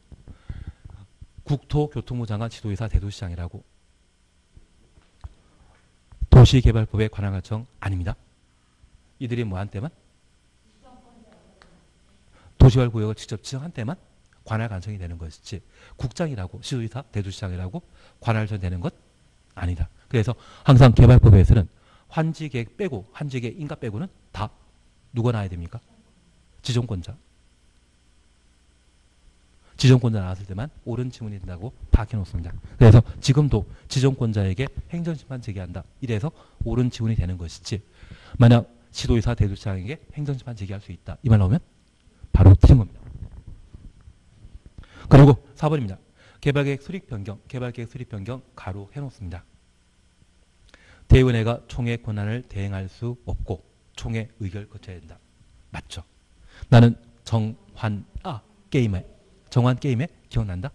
국토교통부 장관 지도지사 대도시장이라고 도시개발법의 관할관청 아닙니다. 이들이 뭐 한 때만? 도시개발구역을 직접 지정한 때만 관할관청이 되는 것이지 국장이라고 시도지사 대도시장이라고 관할관 되는 것 아니다. 그래서 항상 개발법에서는 환지계획 빼고 환지계획 인가 빼고는 다 누가 나야 됩니까? 지정권자. 지정권자 나왔을 때만 옳은 지문이 된다고 밝혀놓습니다. 그래서 지금도 지정권자에게 행정심판 제기한다. 이래서 옳은 지문이 되는 것이지 만약 시도지사 대도시장에게 행정심판 제기할 수 있다. 이 말 나오면 바로 틀린 겁니다. 그리고 4번입니다. 개발계획 수립 변경 가로 해놓습니다. 대의원회가 총회 권한을 대행할 수 없고 총회 의결 거쳐야 된다. 맞죠? 나는 정환 게임에 기억난다?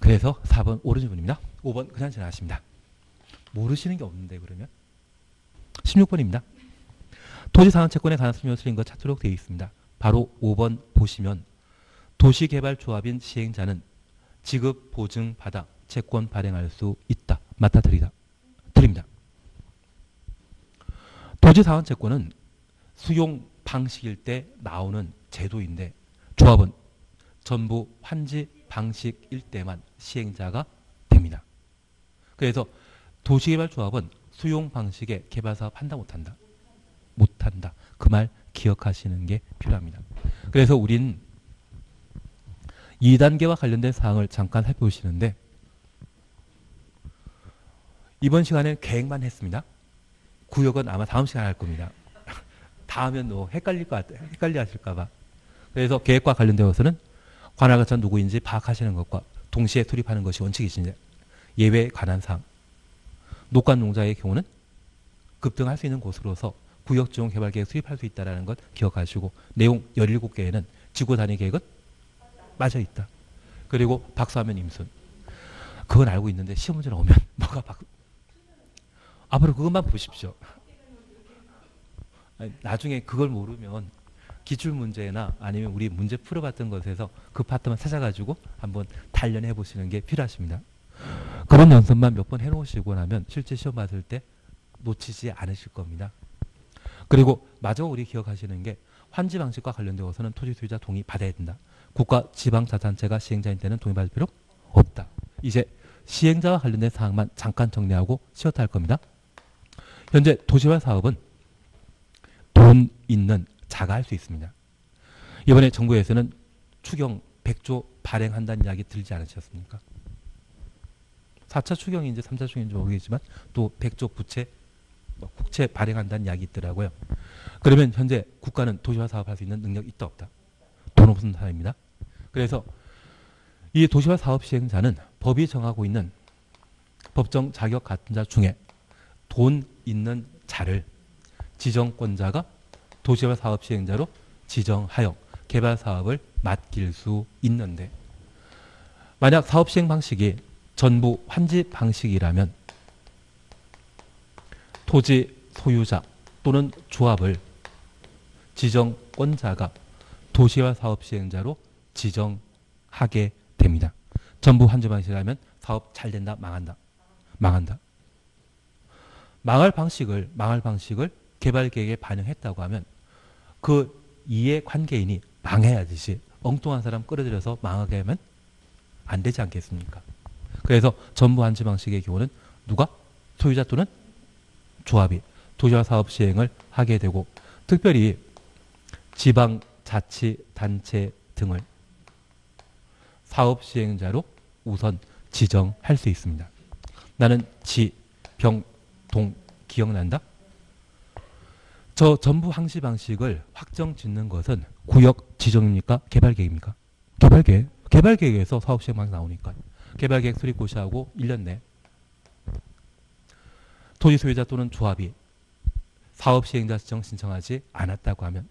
그래서 4번 옳은 질문입니다. 5번 그냥 지나가십니다. 모르시는 게 없는데 그러면 16번입니다. 토지상환 채권에 관한 설명을 틀린 것 찾도록 되어 있습니다. 바로 5번 보시면 도시개발조합인 시행자는 지급 보증받아 채권 발행할 수 있다. 맞다 틀리다? 틀립니다. 도지상환 채권은 수용 방식일 때 나오는 제도인데 조합은 전부 환지 방식일 때만 시행자가 됩니다. 그래서 도시개발조합은 수용 방식의 개발사업 한다 못한다? 못한다. 그 말 기억하시는 게 필요합니다. 그래서 우린 2단계와 관련된 사항을 잠깐 살펴보시는데 이번 시간에 계획만 했습니다. 구역은 아마 다음 시간에 할 겁니다. 다음엔 헷갈려 하실까 봐. 그래서 계획과 관련되어서는 관할관청 누구인지 파악하시는 것과 동시에 수립하는 것이 원칙이신데 예외에 관한 사항. 녹관농자의 경우는 급등할 수 있는 곳으로서 구역지원 개발계획 수립할 수 있다는 것 기억하시고 내용 17개에는 지구단위 계획은 빠져 있다. 그리고 박수하면 임순. 그건 알고 있는데 시험 문제 나오면 뭐가 앞으로 그것만 보십시오. 나중에 그걸 모르면 기출문제나 아니면 우리 문제 풀어봤던 것에서 그 파트만 찾아가지고 한번 단련해 보시는 게 필요하십니다. 그런 연습만 몇 번 해놓으시고 나면 실제 시험 봤을 때 놓치지 않으실 겁니다. 그리고 마저 우리 기억하시는 게 환지 방식과 관련되어서는 토지 소유자 동의 받아야 된다. 국가 지방자치단체가 시행자인 때는 동의 받을 필요 없다. 이제 시행자와 관련된 사항만 잠깐 정리하고 쉬었다 할 겁니다. 현재 도시개발 사업은 돈 있는 자가 할 수 있습니다. 이번에 정부에서는 추경 100조 발행한다는 이야기 들지 않으셨습니까? 4차 추경인지 3차 추경인지 모르겠지만 또 100조 부채 국채 발행한다는 이야기 있더라고요. 그러면 현재 국가는 도시화 사업할 수 있는 능력이 있다 없다? 돈 없는 사람입니다. 그래서 이 도시화 사업 시행자는 법이 정하고 있는 법정 자격 같은 자 중에 돈 있는 자를 지정권자가 도시화 사업 시행자로 지정하여 개발 사업을 맡길 수 있는데, 만약 사업 시행 방식이 전부 환지 방식이라면 토지 소유자 또는 조합을 지정권자가 도시화 사업 시행자로 지정하게 됩니다. 전부 환지 방식이라면 사업 잘 된다, 망한다? 망한다. 망할 방식을 개발 계획에 반영했다고 하면 그 이해 관계인이 망해야지 엉뚱한 사람 끌어들여서 망하게 하면 안 되지 않겠습니까? 그래서 전부 환지 방식의 경우는 누가? 소유자 또는 조합이 도시화 사업 시행을 하게 되고, 특별히 지방자치단체 등을 사업 시행자로 우선 지정할 수 있습니다. 나는 지, 병, 동 기억난다? 저 전부 항시 방식을 확정 짓는 것은 구역 지정입니까? 개발계획입니까? 개발계획. 개발계획에서 사업 시행 방식 나오니까 개발계획 수립 고시하고 1년 내 토지 소유자 또는 조합이 사업 시행자 지정 신청하지 않았다고 하면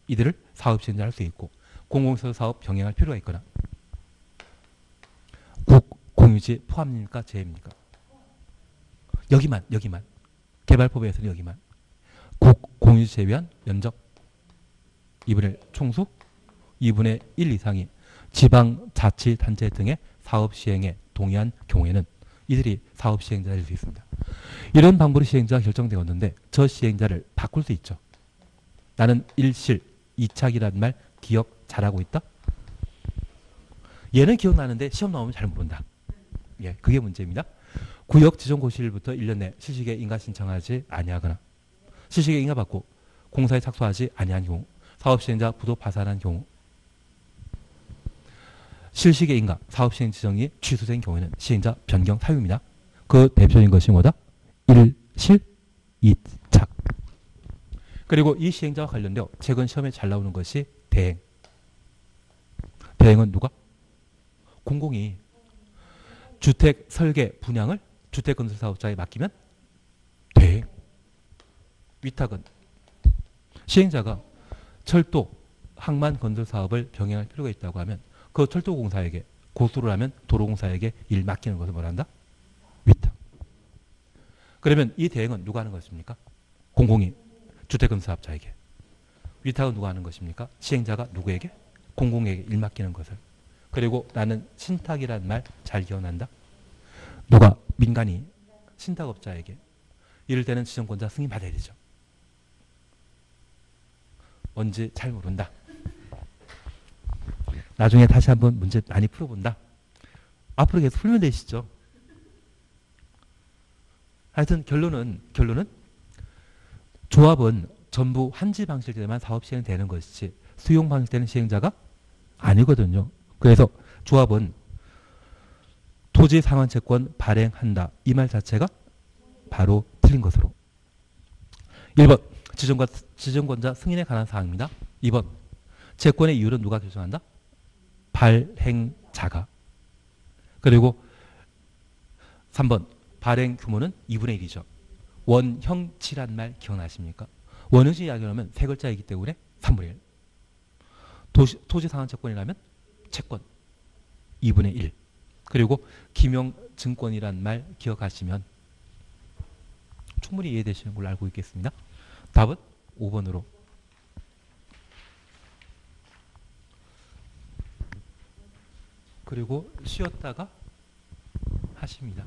이들을 사업 시행자 할 수 있고, 공공시설 사업 병행할 필요가 있거나, 국 공유지 포함입니까? 제외입니까? 여기만 개발법에서는 여기만 국 공유지 제외한 면적 2분의 1 총수 2분의 1 이상이 지방자치단체 등의 사업 시행에 동의한 경우에는 이들이 사업 시행자가 될 수 있습니다. 이런 방법으로 시행자가 결정되었는데 저 시행자를 바꿀 수 있죠. 나는 일실 이착이라는 말 기억 잘하고 있다? 얘는 기억나는데 시험 나오면 잘 모른다. 예, 그게 문제입니다. 구역 지정 고시일부터 1년 내 실시계 인가 신청하지 아니하거나 실시계 인가 받고 공사에 착수하지 아니한 경우, 사업 시행자 부도 파산한 경우, 실시계 인가 사업 시행 지정이 취소된 경우에는 시행자 변경 사유입니다. 그 대표적인 것이 뭐다? 일실 이착. 그리고 이 시행자와 관련되어 최근 시험에 잘 나오는 것이 대행. 대행은 누가? 공공이 주택 설계 분양을 주택건설사업자에 맡기면 대행. 위탁은 시행자가 철도, 항만 건설 사업을 병행할 필요가 있다고 하면 그 철도공사에게, 고수를 하면 도로공사에게 일 맡기는 것을 뭐라 한다? 위탁. 그러면 이 대행은 누가 하는 것입니까? 공공이 주택건설사업자에게. 위탁은 누가 하는 것입니까? 시행자가 누구에게? 공공에게 일 맡기는 것을. 그리고 나는 신탁이라는 말 잘 기억난다? 누가? 민간이 신탁업자에게 이럴 때는 지정권자 승인 받아야 되죠. 뭔지 잘 모른다. 나중에 다시 한번 문제 많이 풀어본다. 앞으로 계속 풀면 되시죠. 하여튼 결론은 조합은 전부 환지 방식 때만 사업 시행되는 것이지 수용 방식 때는 시행자가 아니거든요. 그래서 조합은 토지 상환 채권 발행한다. 이 말 자체가 바로 틀린 것으로. 1번 지정권자 승인에 관한 사항입니다. 2번 채권의 이율은 누가 결정한다? 발행자가. 그리고 3번 발행 규모는 2분의 1이죠. 원형치란 말 기억나십니까? 원형치 이야기하면 세 글자이기 때문에 3분의 1. 토지 상환 채권이라면 채권 2분의 1. 그리고 김영증권이란 말 기억하시면 충분히 이해되시는 걸로 알고 있겠습니다. 답은 5번으로. 그리고 쉬었다가 하십니다.